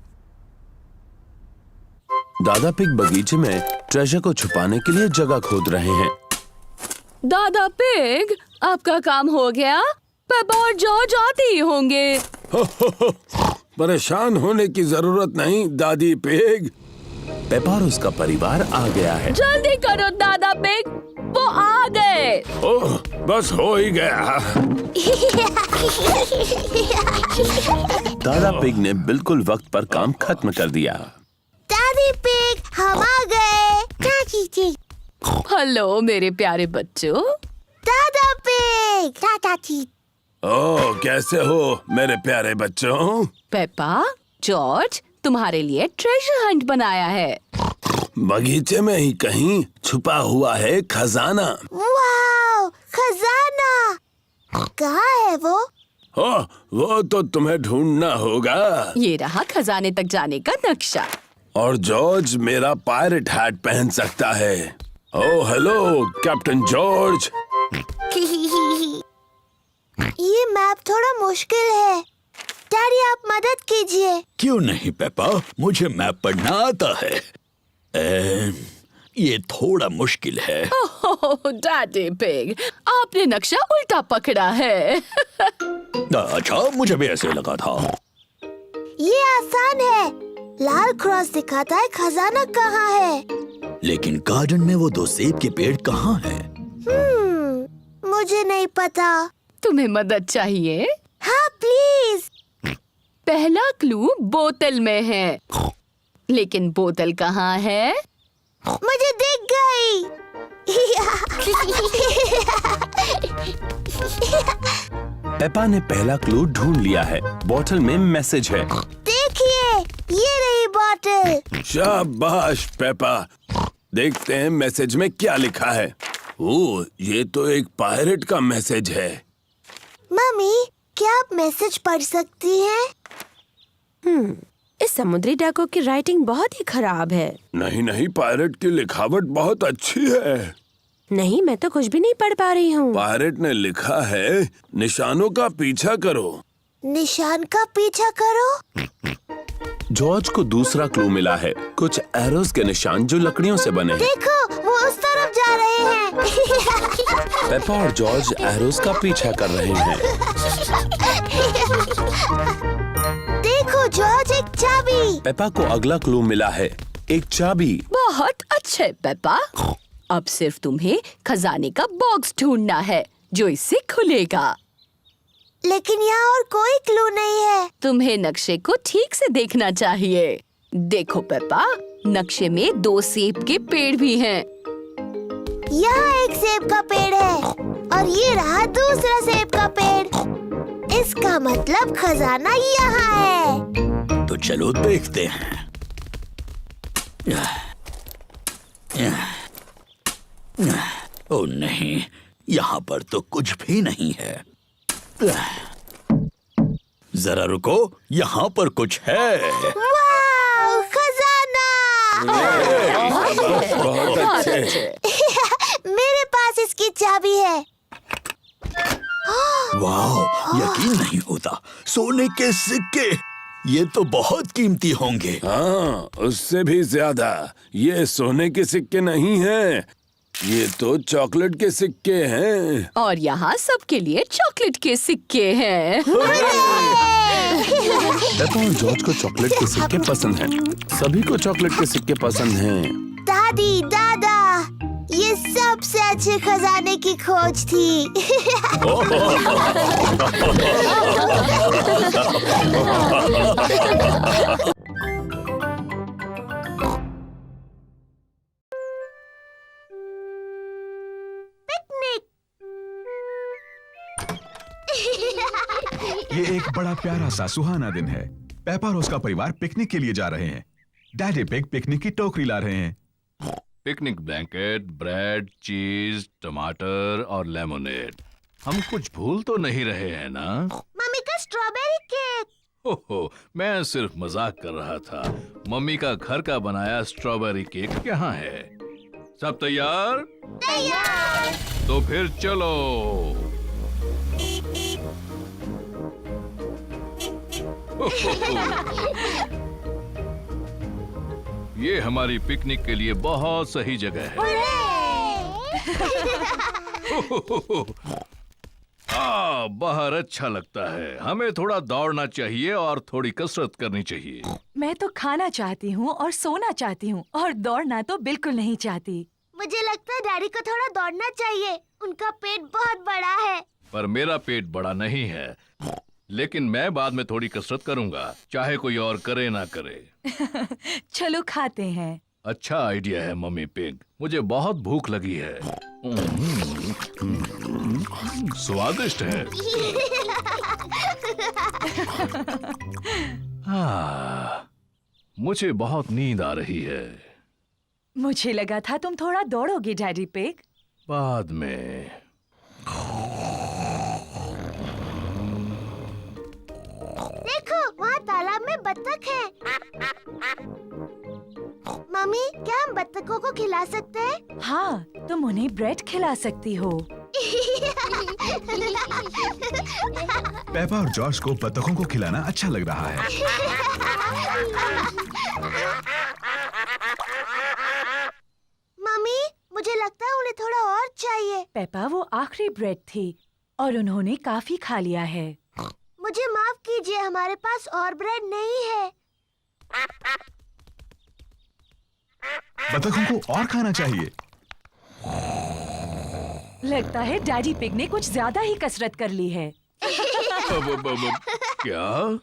दादा पिग बगीचे में ट्रेजर को छुपाने के लिए जगह खोद रहे हैं। दादा पिग, आपका काम हो गया? पेपा और जॉर्ज आते ही होंगे। परेशान होने की जरूरत नहीं दादी पिग। पेपा और उसका परिवार आ गया है। जल्दी करो दादा पिग, वो आ गए। ओह, बस हो ही गया। दादा पिग ने बिल्कुल वक्त पर काम खत्म कर दिया। डैडी पिग, हम आ गए। चाची जी। हेलो मेरे प्यारे बच्चों। दादा पिग। चाची। ओह, कैसे हो मेरे प्यारे बच्चों? पेपा, जॉर्ज, तुम्हारे लिए ट्रेजर हंट बनाया है। बगीचे में ही कहीं छुपा हुआ है खजाना। वाओ, खजाना। कहाँ है वो? ओह, वो तो तुम्हें ढूंढना होगा। ये रहा खजाने तक जाने का नक्शा। और जॉर्ज मेरा पायरेट हैट पहन सकता है। Oh hello captain George. ये मैप थोड़ा मुश्किल है। डैडी आप मदद कीजिए। क्यों नहीं पेपा, मुझे मैप पढ़ना आता है। ये थोड़ा मुश्किल है। ओह डैडी पिग, आपने नक्शा उल्टा पकड़ा है। अच्छा, मुझे भी ऐसे लगा था। ये आसान है। लाल क्रॉस दिखाता है खजाना कहाँ है। लेकिन गार्डन में वो 2 सेब के पेड़ कहाँ हैं? मुझे नहीं पता। तुम्हें मदद चाहिए? हाँ प्लीज। पहला क्लू बोतल में है, लेकिन बोतल कहाँ है? मुझे दिख गई। पेपा ने पहला क्लू ढूंढ लिया है। बोतल में मैसेज है। देखिए, ये रही बोतल। शाबाश पेपा। देखते हैं मैसेज में क्या लिखा है। ओह, ये तो एक पायरेट का मैसेज है। मम्मी, क्या आप मैसेज पढ़ सकती हैं? इस समुद्री डाकू की राइटिंग बहुत ही खराब है। नहीं नहीं, पायरेट की लिखावट बहुत अच्छी है। नहीं, मैं तो कुछ भी नहीं पढ़ पा रही हूँ। पायरेट ने लिखा है, निशानों का पीछा करो। निशान का पीछा करो। जॉर्ज को दूसरा क्लू मिला है, कुछ एरोस के निशान जो लकड़ियों से बने हैं। देखो, वो उस तरफ जा रहे हैं। पेपा और जॉर्ज एरोस का पीछा कर रहे हैं। देखो जॉर्ज, एक चाबी। पेपा को अगला क्लू मिला है, एक चाबी। बहुत अच्छे पेपा। अब सिर्फ तुम्हें खजाने का बॉक्स ढूंढना है जो इससे खुलेगा। लेकिन यहाँ और कोई क्लू नहीं है। तुम्हें नक्शे को ठीक से देखना चाहिए। देखो पेपा, नक्शे में 2 सेब के पेड़ भी हैं। यहाँ एक सेब का पेड़ है और ये रहा दूसरा सेब का पेड़। इसका मतलब खजाना यहाँ है। तो चलो देखते हैं। ओह नहीं, यहाँ पर तो कुछ भी नहीं है। जरा रुको, यहाँ पर कुछ है। वाव, खजाना! बहुत अच्छे। मेरे पास इसकी चाबी है। वाह, यकीन नहीं होता, सोने के सिक्के! ये तो बहुत कीमती होंगे। हाँ, उससे भी ज्यादा। ये सोने के सिक्के नहीं हैं, ये तो चॉकलेट के सिक्के हैं। और यहाँ सबके लिए चॉकलेट के सिक्के हैं। पेपा और जॉर्ज को चॉकलेट के सिक्के पसंद हैं। सभी को चॉकलेट के सिक्के पसंद हैं। दादी, दादा, ये सबसे अच्छे खजाने की खोज थी। पिकनिक। ये एक बड़ा प्यारा सा सुहाना दिन है। पेपा और उसका परिवार पिकनिक के लिए जा रहे हैं। डैडी पिग पिकनिक की टोकरी ला रहे हैं। पिकनिक ब्लैंकेट, ब्रेड, चीज, टमाटर और लेमोनेड। हम कुछ भूल तो नहीं रहे हैं ना? मम्मी का स्ट्रॉबेरी केक। ओहो, मैं सिर्फ मजाक कर रहा था। मम्मी का घर का बनाया स्ट्रॉबेरी केक यहाँ है। सब तैयार? तैयार। तो फिर चलो। ये हमारी पिकनिक के लिए बहुत सही जगह है। बाहर अच्छा लगता है। हमें थोड़ा दौड़ना चाहिए और थोड़ी कसरत करनी चाहिए। मैं तो खाना चाहती हूँ और सोना चाहती हूँ और दौड़ना तो बिल्कुल नहीं चाहती। मुझे लगता है डैडी को थोड़ा दौड़ना चाहिए। उनका पेट बहुत बड़ा है। पर मेरा पेट बड़ा नहीं है। लेकिन मैं बाद में थोड़ी कसरत करूंगा, चाहे कोई और करे ना करे। चलो खाते हैं। अच्छा आइडिया है मम्मी पिग। मुझे बहुत भूख लगी है। स्वादिष्ट है। मुझे बहुत नींद आ रही है। मुझे लगा था तुम थोड़ा दौड़ोगे डैडी पिग। बाद में। देखो, वहाँ तालाब में बत्तख है। मम्मी, क्या हम बत्तखों को खिला सकते हैं? हाँ, तुम उन्हें ब्रेड खिला सकती हो। पेपा और जॉर्ज को बतखों को खिलाना अच्छा लग रहा है। मम्मी, मुझे लगता है उन्हें थोड़ा और चाहिए। पेपा, वो आखिरी ब्रेड थी और उन्होंने काफी खा लिया है। मुझे माफ कीजिए, हमारे पास और ब्रेड नहीं है। बतखों को और खाना चाहिए। लगता है डैडी पिग ने कुछ ज्यादा ही कसरत कर ली है। क्या?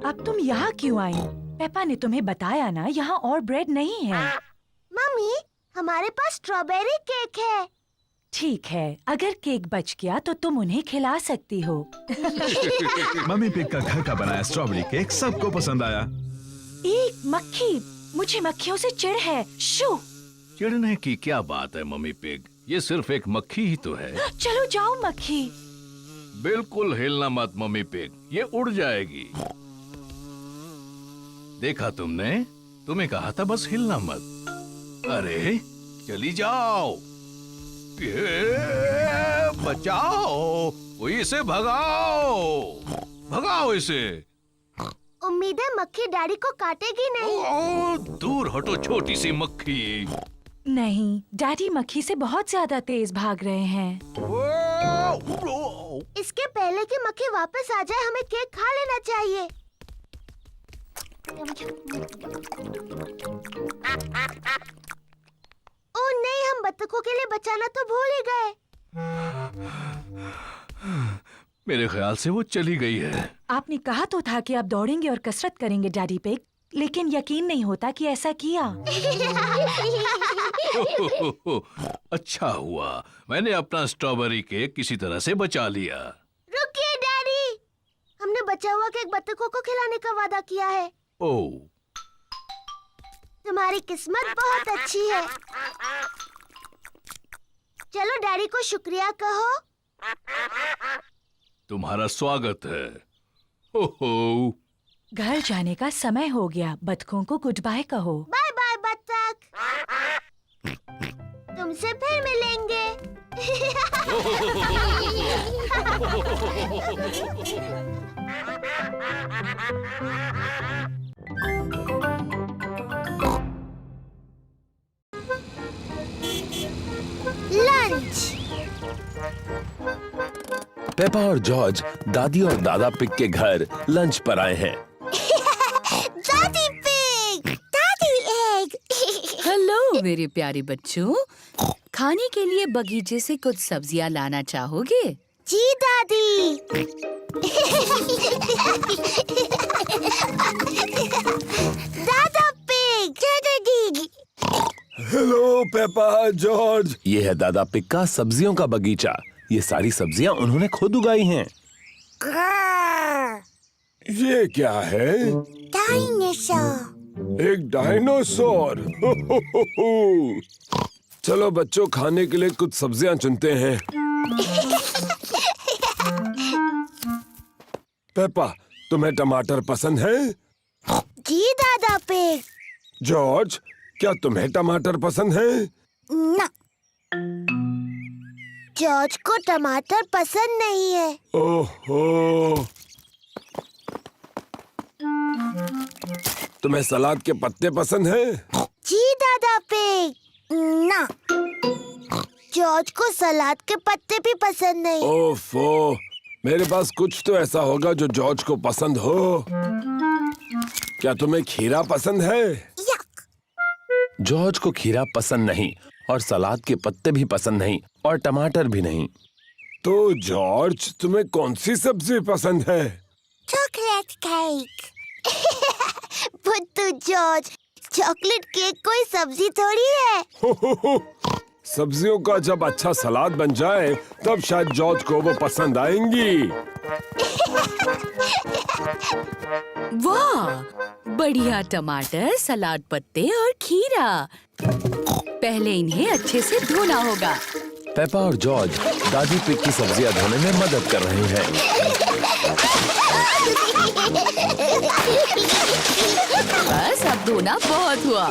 अब तुम यहाँ क्यों आई? पेपा ने तुम्हें बताया ना, यहाँ और ब्रेड नहीं है। मम्मी, हमारे पास स्ट्रॉबेरी केक है। ठीक है, अगर केक बच गया तो तुम उन्हें खिला सकती हो। मम्मी पिग का घर का बनाया स्ट्रॉबेरी केक सबको पसंद आया। एक मक्खी, मुझे मक्खियों से चिढ़ है। शू! चिढ़ने की क्या बात है मम्मी पिग? ये सिर्फ एक मक्खी ही तो है। चलो जाओ मक्खी। बिल्कुल हिलना मत मम्मी पिग, ये उड़ जाएगी। देखा तुमने? तुम्हें कहा था बस हिलना मत। अरे चली जाओ। बचाओ, इसे भगाओ, भगाओ इसे। उम्मीद है मक्खी डैडी को काटेगी नहीं। ओ, दूर हटो छोटी सी मक्खी। नहीं, डैडी मक्खी से बहुत ज्यादा तेज भाग रहे हैं। इसके पहले कि मक्खी वापस आ जाए, हमें केक खा लेना चाहिए। ओह नहीं, हम बत्तखों के लिए बचाना तो भूल ही गए। मेरे ख्याल से वो चली गई है। आपने कहा तो था कि आप दौड़ेंगे और कसरत करेंगे डैडी पिग, लेकिन यकीन नहीं होता कि ऐसा किया। अच्छा हुआ मैंने अपना स्ट्रॉबेरी केक किसी तरह से बचा लिया। रुकिए डैडी, हमने बचा हुआ केक बत्तखों को खिलाने का वादा किया है। ओह, तुम्हारी किस्मत बहुत अच्छी है। चलो डैडी को शुक्रिया कहो। तुम्हारा स्वागत है। हो हो। घर जाने का समय हो गया, बतखों को गुड बाय कहो। बाय बाय बत्तख, तुमसे फिर मिलेंगे। लंच। पेपा और जॉर्ज दादी और दादा पिग के घर लंच पर आए हैं। दादी पिग, दादी एग। हेलो मेरे प्यारे बच्चों, खाने के लिए बगीचे से कुछ सब्जियां लाना चाहोगे? जी दादी। दादा पिग, दादी। Hello Peppa, George. ये है दादा पिग का सब्जियों का बगीचा। ये सारी सब्जियां उन्होंने खुद उगाई हैं। ये क्या है? डायनासोर। एक डायनासोर। चलो बच्चों, खाने के लिए कुछ सब्जियां चुनते हैं। पेपा, तुम्हें टमाटर पसंद है? जी दादा पिग। जॉर्ज, क्या तुम्हें टमाटर पसंद है? ना, जॉर्ज को टमाटर पसंद नहीं है। ओहो, तुम्हें सलाद के पत्ते पसंद हैं? जी दादा पिग। ना, जॉर्ज को सलाद के पत्ते भी पसंद नहीं। ओफो, मेरे पास कुछ तो ऐसा होगा जो जॉर्ज को पसंद हो। क्या तुम्हें खीरा पसंद है? यक। जॉर्ज को खीरा पसंद नहीं और सलाद के पत्ते भी पसंद नहीं और टमाटर भी नहीं। तो जॉर्ज, तुम्हें कौन सी सब्जी पसंद है? Chocolate cake. बुद्धू जॉर्ज, चॉकलेट केक कोई सब्जी थोड़ी है। सब्जियों का जब अच्छा सलाद बन जाए तब शायद जॉर्ज को वो पसंद आएंगी। वाह, बढ़िया टमाटर, सलाद पत्ते और खीरा। पहले इन्हें अच्छे से धोना होगा। पेपा और जॉर्ज दादी पिग की सब्जियां धोने में मदद कर रहे हैं। बस अब धोना बहुत हुआ।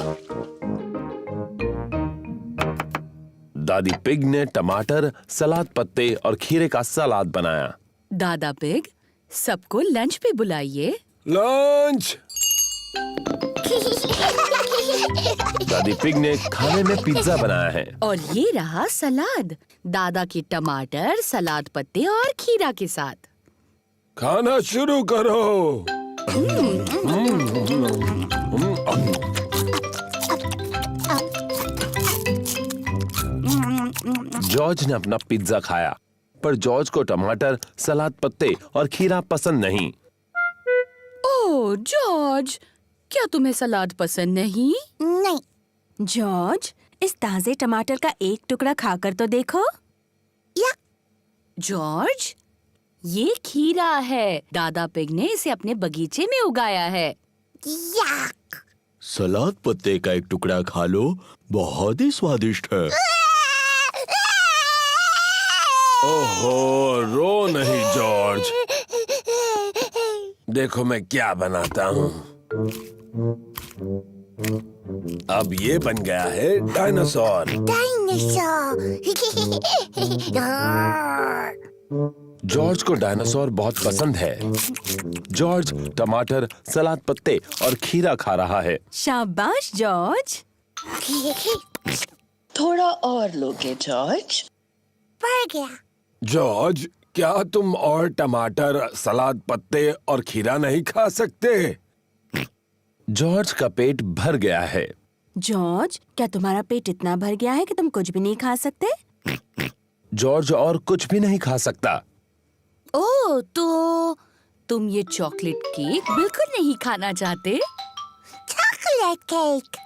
दादी पिग ने टमाटर, सलाद पत्ते और खीरे का सलाद बनाया। दादा पिग, सबको लंच पे बुलाइए। लंच। दादी पिग ने खाने में पिज्जा बनाया है। और ये रहा सलाद, दादा के टमाटर, सलाद पत्ते और खीरा के साथ। खाना शुरू करो। जॉर्ज ने अपना पिज्जा खाया, पर जॉर्ज को टमाटर, सलाद पत्ते और खीरा पसंद नहीं। ओह जॉर्ज, क्या तुम्हें सलाद पसंद नहीं? नहीं। जॉर्ज, इस ताजे टमाटर का एक टुकड़ा खाकर तो देखो। या। जॉर्ज, ये खीरा है। दादा पिग ने इसे अपने बगीचे में उगाया है। यक। सलाद पत्ते का एक टुकड़ा खा लो, बहुत ही स्वादिष्ट है। ओहो, रो नहीं जॉर्ज। देखो मैं क्या बनाता हूँ। अब ये बन गया है डायनासोर। डायनासोर। जॉर्ज को डायनासोर बहुत पसंद है। जॉर्ज टमाटर, सलाद पत्ते और खीरा खा रहा है। शाबाश जॉर्ज। थोड़ा और लोगे जॉर्ज? बढ़ गया। जॉर्ज, क्या तुम और टमाटर, सलाद पत्ते और खीरा नहीं खा सकते? जॉर्ज का पेट भर गया है। जॉर्ज, क्या तुम्हारा पेट इतना भर गया है कि तुम कुछ भी नहीं खा सकते? जॉर्ज और कुछ भी नहीं खा सकता। ओह, तो तुम ये चॉकलेट केक बिल्कुल नहीं खाना चाहते? Chocolate cake.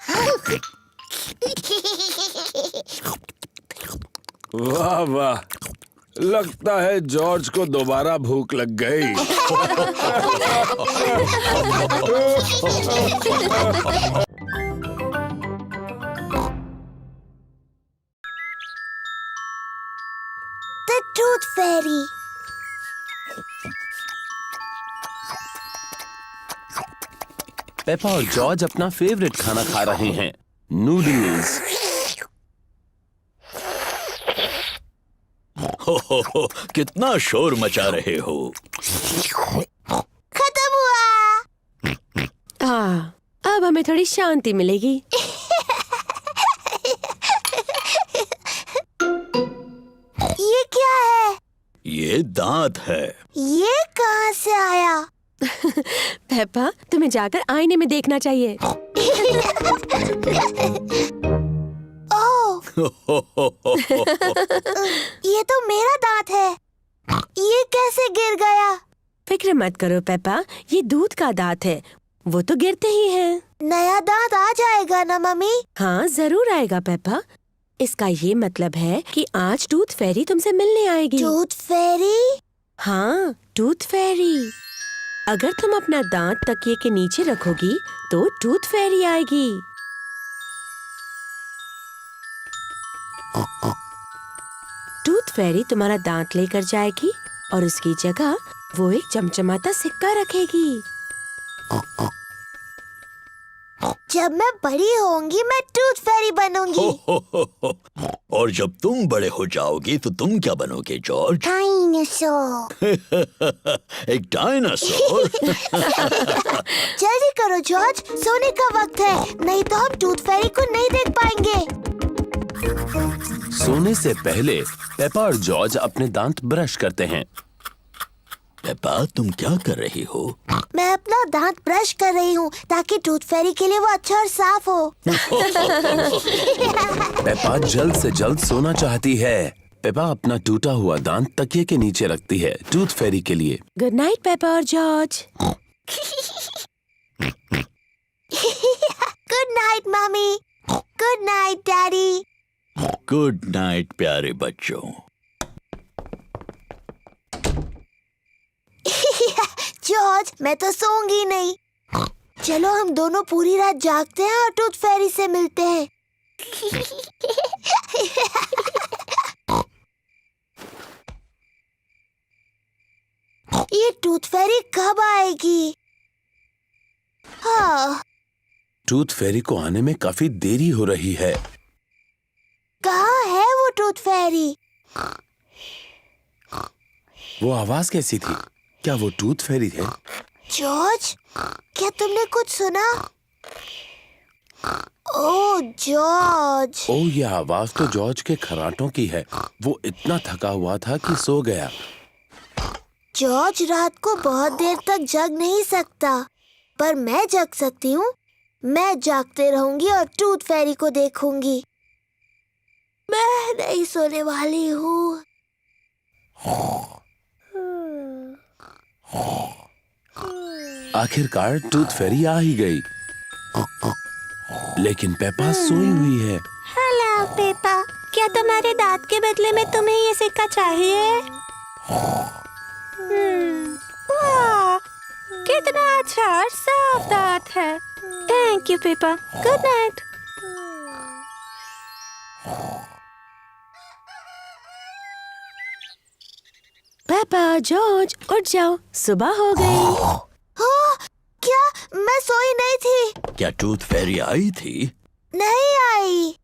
वाह वाह, लगता है जॉर्ज को दोबारा भूख लग गई। टूथ फेरी। पेपा और जॉर्ज अपना फेवरेट खाना खा रहे हैं, नूडल्स। हो, कितना शोर मचा रहे हो। खत्म हुआ। अब हमें थोड़ी शांति मिलेगी। ये क्या है? ये दांत है। ये कहाँ से आया? पेपा, तुम्हें जाकर आईने में देखना चाहिए। ओह, ये तो मेरा दांत है। ये कैसे गिर गया? फिक्र मत करो पेपा, ये दूध का दांत है, वो तो गिरते ही हैं। नया दांत आ जाएगा ना मम्मी? हाँ जरूर आएगा पेपा। इसका ये मतलब है कि आज टूथ फेरी तुमसे मिलने आएगी। टूथ फेरी? हाँ, टूथ फेरी। अगर तुम अपना दांत तकिए के नीचे रखोगी तो टूथ फेरी आएगी। टूथ फेरी तुम्हारा दांत लेकर जाएगी और उसकी जगह वो एक चमचमाता सिक्का रखेगी। जब मैं बड़ी होंगी मैं टूथ फेरी बनूंगी। और जब तुम बड़े हो जाओगी तो तुम क्या बनोगे जॉर्ज? डायनासोर। एक डायनासोर? जल्दी करो जॉर्ज, सोने का वक्त है, नहीं तो हम टूथ फेरी को नहीं देख पाएंगे। सोने से पहले पेपा और जॉर्ज अपने दांत ब्रश करते हैं। पेपा, तुम क्या कर रही हो? मैं अपना दांत ब्रश कर रही हूँ ताकि टूथ फेरी के लिए वो अच्छा और साफ हो। पेपा जल्द से जल्द सोना चाहती है। पेपा अपना टूटा हुआ दांत तकिए के नीचे रखती है टूथ फेरी के लिए। गुड नाइट पेपा और George. Good night mummy. Good night daddy. Good night प्यारे बच्चों। जॉर्ज, मैं तो सोऊंगी नहीं। चलो हम दोनों पूरी रात जागते हैं और टूथ फेरी से मिलते हैं। ये टूथ फेरी कब आएगी? हाँ, टूथ फेरी को आने में काफी देरी हो रही है। कहाँ है वो टूथ फेरी? वो आवाज कैसी थी? क्या वो टूथ फेरी थे? जॉर्ज, क्या तुमने कुछ सुना? ओह जॉर्ज। ओ, ये आवाज तो जॉर्ज के खर्राटों की है। वो इतना थका हुआ था कि सो गया। जॉर्ज रात को बहुत देर तक जग नहीं सकता, पर मैं जग सकती हूँ। मैं जागते रहूंगी और टूथ फेरी को देखूंगी। मैं नहीं सोने वाली हूँ। आखिरकार टूथ फेरी आ ही गई, लेकिन पेपा सोई हुई है। हेलो पेपा, क्या तुम्हारे दांत के बदले में तुम्हें ये सिक्का चाहिए? वाह, कितना अच्छा और साफ दांत है। Thank you Peppa. Good night. Peppa, George उठ जाओ, सुबह हो गई। हाँ, क्या मैं सोई नहीं थी? क्या टूथ फेरी आई थी? नहीं आई।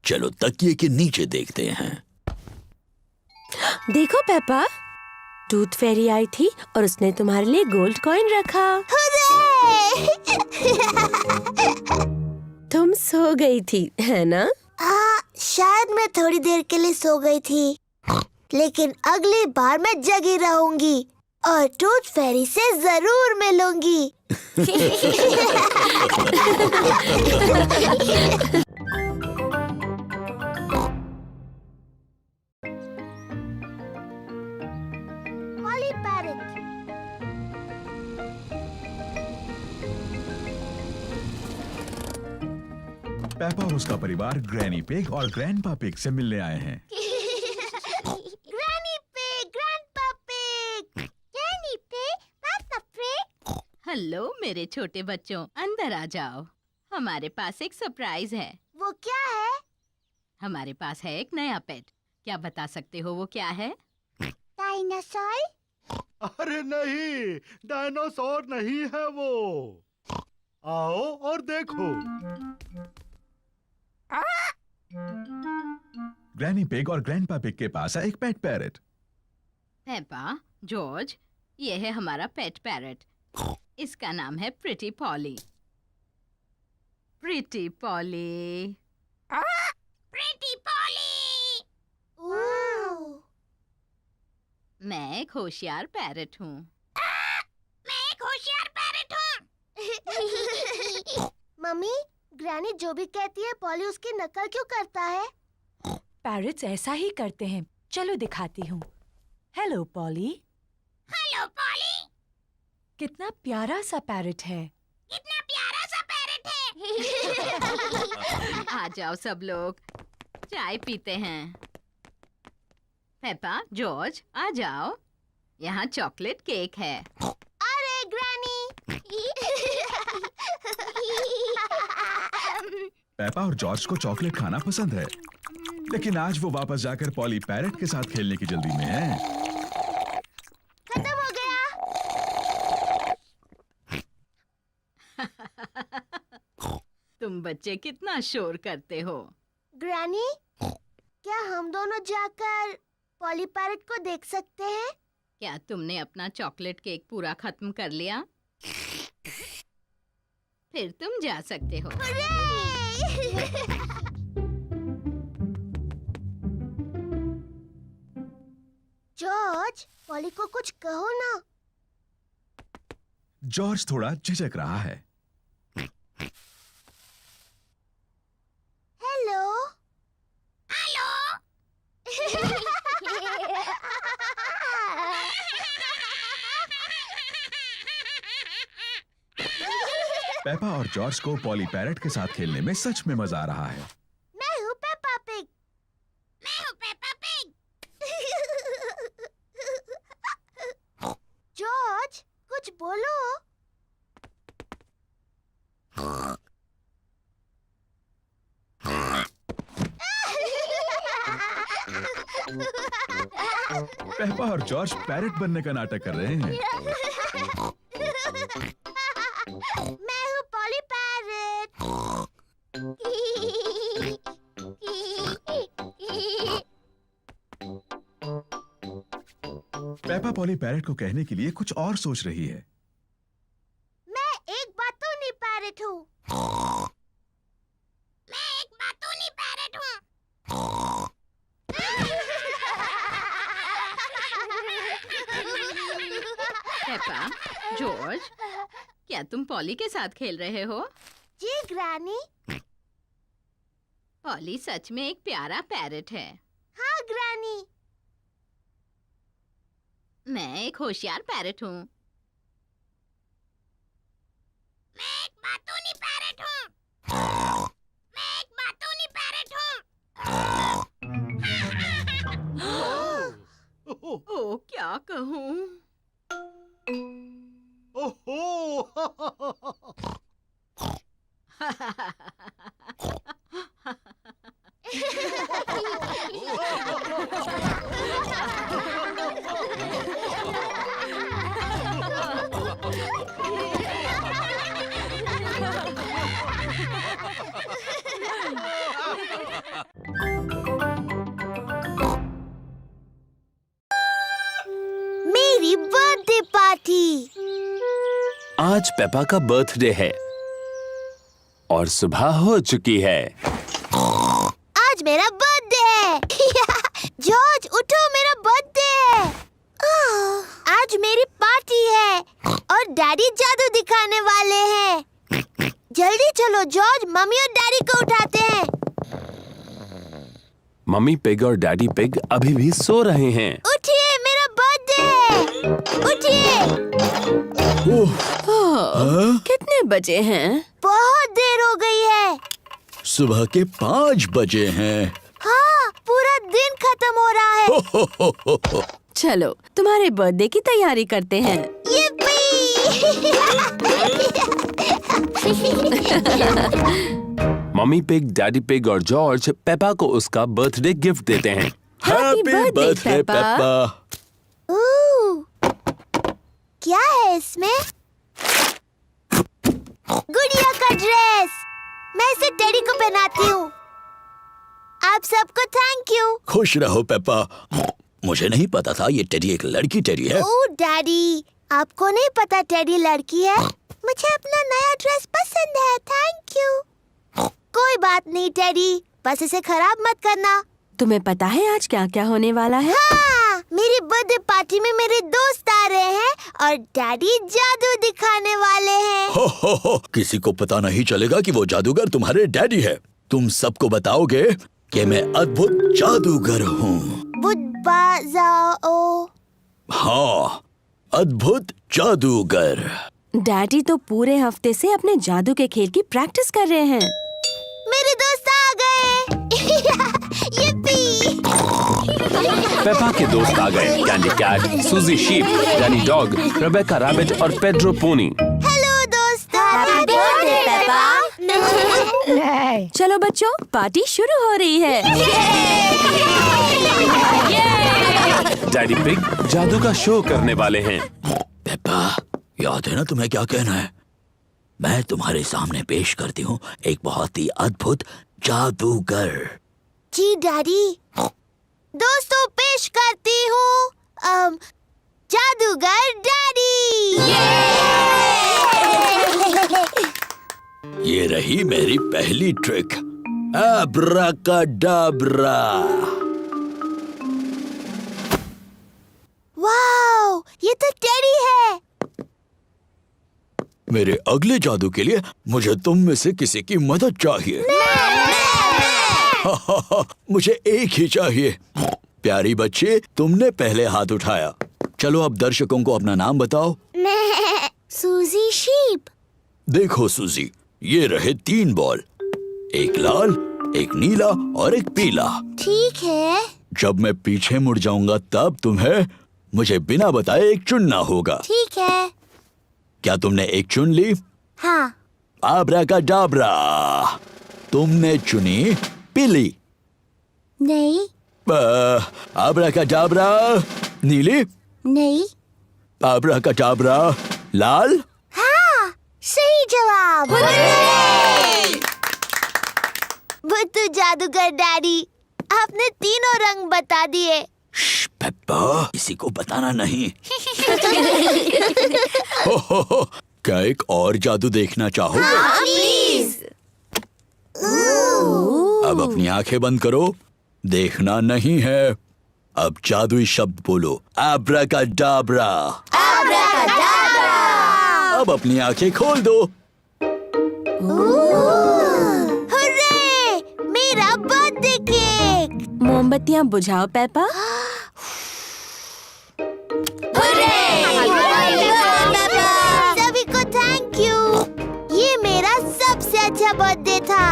चलो तकिए के नीचे देखते हैं। देखो पेपा, टूथ फेरी आई थी और उसने तुम्हारे लिए गोल्ड कॉइन रखा। तुम सो गई थी, है ना? हाँ, शायद मैं थोड़ी देर के लिए सो गई थी, लेकिन अगली बार मैं जगी रहूंगी और टूथ फेरी से जरूर मिलूंगी। Polly Parrot। पेपा और उसका परिवार ग्रैनी पिग और ग्रैंडपा पिग से मिलने आए हैं। Granny Pig, Grandpa Pig, Granny Pig, Papa Pig। Hello मेरे छोटे बच्चों, अंदर आ जाओ। हमारे पास एक सरप्राइज है। वो क्या है? हमारे पास है एक नया पेट। क्या बता सकते हो वो क्या है? डायनासोर? अरे नहीं, डायनासोर नहीं है वो। आओ और देखो। ग्रैनी पिग और ग्रैंडपा पिग के पास है एक पेट पैरट। पेपा, जॉर्ज, ये है हमारा पेट पैरट। इसका नाम है pretty poly. Pretty poly. Pretty poly. मैं एक होशियार पैरट हूँ। मैं एक होशियार पैरट हूँ। मम्मी, ग्रैनी जो भी कहती है पॉली उसकी नकल क्यों करता है? पैरट्स ऐसा ही करते हैं। चलो दिखाती हूँ। Hello poly. Hello poly. कितना प्यारा सा पैरट है। कितना प्यारा सा पैरट है। आ जाओ सब लोग, चाय पीते हैं। पेपा, जॉर्ज, आ जाओ। यहाँ चॉकलेट केक है। अरे ग्रैनी! पेपा और जॉर्ज को चॉकलेट खाना पसंद है, लेकिन आज वो वापस जाकर पॉली पैरट के साथ खेलने की जल्दी में है। खत्म हो गया। तुम बच्चे कितना शोर करते हो। ग्रैनी, क्या हम दोनों जाकर पॉली पैरट को देख सकते हैं? क्या तुमने अपना चॉकलेट केक पूरा खत्म कर लिया? फिर तुम जा सकते हो। जॉर्ज, पॉली को कुछ कहो ना। जॉर्ज थोड़ा झिझक रहा है। हेलो। हेलो। पेपा और जॉर्ज को पॉली पैरट के साथ खेलने में सच में मजा आ रहा है। मैं हूँ पेपा पिग। मैं हूँ पेपा पिग। जॉर्ज, कुछ बोलो। पेपा और जॉर्ज पैरट बनने का नाटक कर रहे हैं। मैं हूँ poly parrot. Peppa poly parrot को कहने के लिए कुछ और सोच रही है। मैं एक बातूनी पैरट हूँ। मैं एक बातूनी पैरट हूँ। पेपा, जॉर्ज, क्या तुम पॉली के साथ खेल रहे हो? जी ग्रैनी। पॉली सच में एक प्यारा पैरट है। हाँ ग्रैनी। मैं एक होशियार पैरट हूँ। मैं एक बातूनी पैरट हूँ। मैं एक बातूनी पैरट हूँ। ओ, क्या कहूँ? ओहो! मेरी बर्थडे पार्टी। आज पेपा का बर्थडे है और सुबह हो चुकी है। आज मेरा बर्थडे है। जॉर्ज उठो, मेरा बर्थडे है। आज मेरी पार्टी है और डैडी जादू दिखाने वाले हैं। जल्दी चलो जॉर्ज, मम्मी और डैडी को उठाते हैं। मम्मी पिग और डैडी पिग अभी भी सो रहे हैं। उठिए, मेरा बर्थडे है। उठिए। कितने बजे हैं? बहुत देर हो गई है। सुबह के 5 बजे हैं। हाँ, पूरा दिन खत्म हो रहा है। चलो तुम्हारे बर्थडे की तैयारी करते हैं। मम्मी पिग, डैडी पिग और जॉर्ज पेपा को उसका बर्थडे गिफ्ट देते हैं। Happy birthday Peppa. क्या है इसमें? गुड़िया का ड्रेस। मैं इसे टेडी को पहनाती हूँ। आप सबको थैंक यू। खुश रहो पेप्पा। मुझे नहीं पता था ये टेडी एक लड़की टेडी है। ओह डैडी, आपको नहीं पता टेडी लड़की है? मुझे अपना नया ड्रेस पसंद है, थैंक यू। कोई बात नहीं टेडी, बस इसे खराब मत करना। तुम्हें पता है आज क्या क्या होने वाला है? हाँ, मेरी बर्थडे पार्टी में मेरे दोस्त आ रहे हैं और डैडी जादू दिखाने वाले हैं। हो, किसी को पता नहीं चलेगा कि वो जादूगर तुम्हारे डैडी है। तुम सबको बताओगे कि मैं अद्भुत जादूगर हूँ। हाँ, अद्भुत जादूगर। डैडी तो पूरे हफ्ते से अपने जादू के खेल की प्रैक्टिस कर रहे हैं। मेरे दोस्त आ गए। यिप्पी! पेपा के दोस्त आ गए। Candy Cat, Suzy Sheep, Danny Dog, Rebecca Rabbit और पेड्रो पोनी। हेलो दोस्तों। Happy birthday Peppa. चलो बच्चों, पार्टी शुरू हो रही है। डैडी पिग जादू का शो करने वाले हैं। पेप्पा, याद है ना तुम्हें क्या कहना है? मैं तुम्हारे सामने पेश करती हूँ एक बहुत ही अद्भुत जादूगर। जी डैडी। दोस्तों, पेश करती हूँ जादूगर डैडी। ये रही मेरी पहली ट्रिक, एब्राकाडाब्रा। वाओ, ये तो टेडी है। मेरे अगले जादू के लिए मुझे तुम में से किसी की मदद चाहिए। मुझे एक ही चाहिए। प्यारी बच्ची, तुमने पहले हाथ उठाया। चलो अब दर्शकों को अपना नाम बताओ। सूजी शीप। देखो सूजी, ये रहे 3 बॉल, एक लाल, एक नीला और एक पीला। ठीक है। जब मैं पीछे मुड़ जाऊंगा तब तुम्हें मुझे बिना बताए एक चुनना होगा। ठीक है। क्या तुमने एक चुन ली? हाँ। आब्राकाडाब्रा, तुमने चुनी पीली। नहीं। आब्राकाडाब्रा, नीली। नहीं। आब्राकाडाब्रा, लाल। हाँ, सही जवाब। बुद्धू जादूगर डैडी, आपने तीनों रंग बता दिए। पेप्पा, किसी को बताना नहीं। हो, क्या एक और जादू देखना चाहोगे? हाँ, प्लीज। अब अपनी आंखें बंद करो, देखना नहीं है। अब जादुई शब्द बोलो, एब्राकाडाब्रा। एब्राकाडाब्रा। अब अपनी आंखें खोल दो। हुर्रे, मेरा बर्थडे केक। मोमबत्तियाँ बुझाओ पेपा। सभी को थैंक यू। ये मेरा सबसे अच्छा बर्थडे था।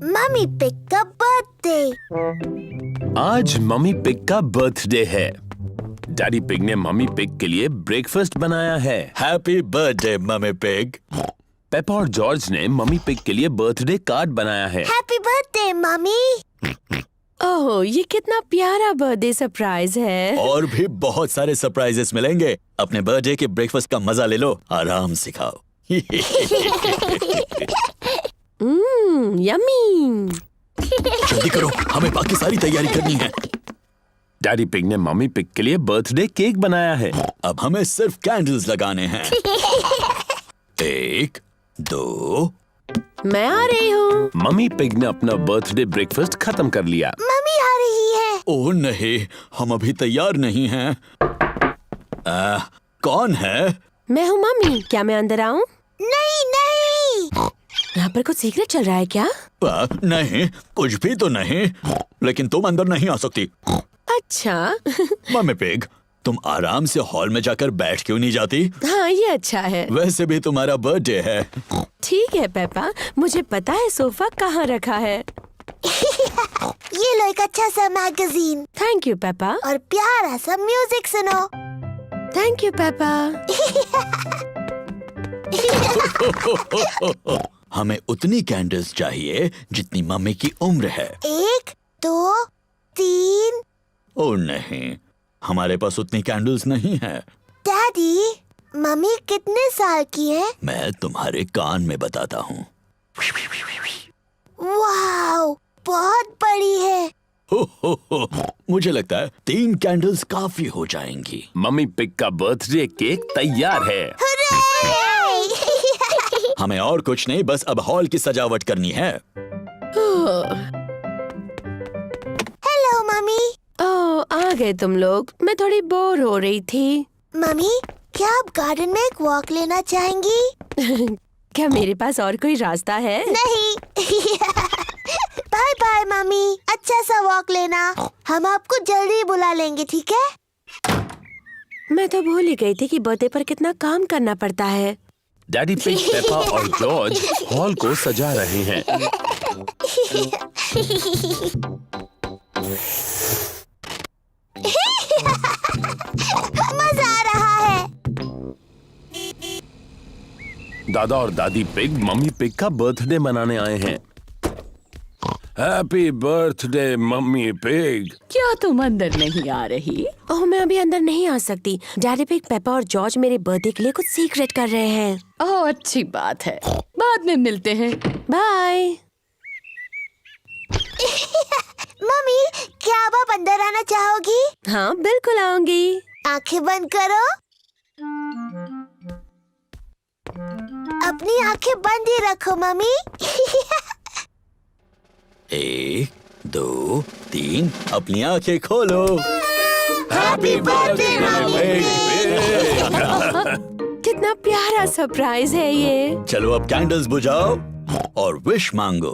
मम्मी पिग का बर्थडे। आज मम्मी पिग का बर्थडे है। डैडी पिग ने मम्मी पिग के लिए ब्रेकफास्ट बनाया है। Happy birthday mummy Pig. Peppa और जॉर्ज ने मम्मी पिग के लिए बर्थडे कार्ड बनाया है। Happy birthday mummy. ओह, ये कितना प्यारा बर्थडे सरप्राइज है। और भी बहुत सारे सरप्राइजेस मिलेंगे। अपने बर्थडे के ब्रेकफास्ट का मजा ले लो, आराम से खाओ। यम्मी। जल्दी करो, हमें बाकी सारी तैयारी करनी है। डैडी पिग ने मम्मी पिग के लिए बर्थडे केक बनाया है। अब हमें सिर्फ कैंडल्स लगाने हैं। 1, 2। मैं आ रही हूँ। मम्मी पिग ने अपना बर्थडे ब्रेकफास्ट खत्म कर लिया। मम्मी आ रही है। ओह नहीं, हम अभी तैयार नहीं हैं। कौन है? मैं हूँ मम्मी, क्या मैं अंदर आऊँ? नहीं नहीं। यहाँ पर कुछ सीक्रेट चल रहा है क्या? नहीं, कुछ भी तो नहीं, लेकिन तुम अंदर नहीं आ सकती। अच्छा। मम्मी पिग, तुम आराम से हॉल में जाकर बैठ क्यों नहीं जाती? हाँ, ये अच्छा है। वैसे भी तुम्हारा बर्थडे है। ठीक है पेपा, मुझे पता है सोफा कहाँ रखा है। ये लो एक अच्छा सा मैगजीन। Thank you Peppa. और प्यारा सा म्यूजिक सुनो। Thank you Peppa. हमें उतनी कैंडल्स चाहिए जितनी मम्मी की उम्र है। 1, 2, 3। ओ नहीं, हमारे पास उतनी कैंडल्स नहीं है। डैडी, मम्मी कितने साल की है? मैं तुम्हारे कान में बताता हूँ। वाओ, बहुत बड़ी है। हो, मुझे लगता है 3 कैंडल्स काफी हो जाएंगी। मम्मी पिग का बर्थडे केक तैयार है। हमें और कुछ नहीं, बस अब हॉल की सजावट करनी है। Hello mummy. ओह, आ गए तुम लोग। मैं थोड़ी बोर हो रही थी। मम्मी, क्या आप गार्डन में एक वॉक लेना चाहेंगी? क्या मेरे पास और कोई रास्ता है? नहीं। बाय बाय मम्मी, अच्छा सा वॉक लेना। हम आपको जल्दी बुला लेंगे, ठीक है? मैं तो भूल ही गई थी कि बर्थडे पर कितना काम करना पड़ता है। डैडी पिग, पेपा और जॉर्ज हॉल को सजा रहे हैं। मजा आ रहा है। दादा और दादी पिग मम्मी पिग का बर्थडे मनाने आए हैं। Happy birthday mummy pig. क्या तुम अंदर नहीं आ रही? ओह, मैं अभी अंदर नहीं आ सकती। डैडी पिग, पेपा और जॉर्ज मेरे बर्थडे के लिए कुछ सीक्रेट कर रहे हैं। ओह, अच्छी बात है। बाद में मिलते हैं। बाय। मम्मी, क्या आप अंदर आना चाहोगी? हाँ, बिल्कुल आऊंगी। आंखें बंद करो। अपनी आंखें बंद ही रखो मम्मी। 1, 2, 3, अपनी आंखें खोलो। हैप्पी बर्थडे कितना प्यारा सरप्राइज है ये। चलो अब कैंडल्स बुझाओ और विश मांगो।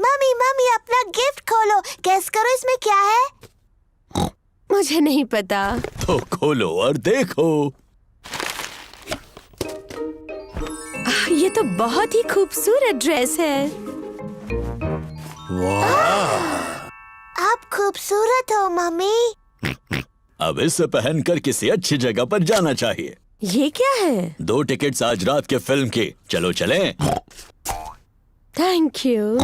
मम्मी, मम्मी, अपना गिफ्ट खोलो। गेस करो इसमें क्या है? मुझे नहीं पता। तो खोलो और देखो। ये तो बहुत ही खूबसूरत ड्रेस है। आप खूबसूरत हो मम्मी। अब इसे पहनकर किसी अच्छी जगह पर जाना चाहिए। ये क्या है? 2 टिकट्स आज रात के फिल्म की। चलो चलें। Thank you.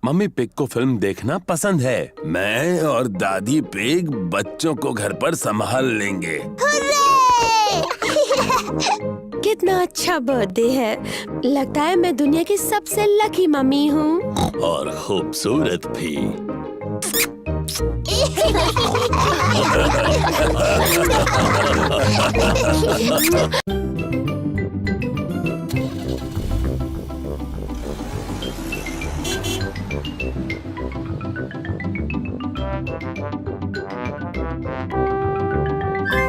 मम्मी पिग को फिल्म देखना पसंद है। मैं और दादी पिग बच्चों को घर पर संभाल लेंगे। कितना अच्छा बर्थडे है। लगता है मैं दुनिया की सबसे लकी मम्मी हूँ। और खूबसूरत भी।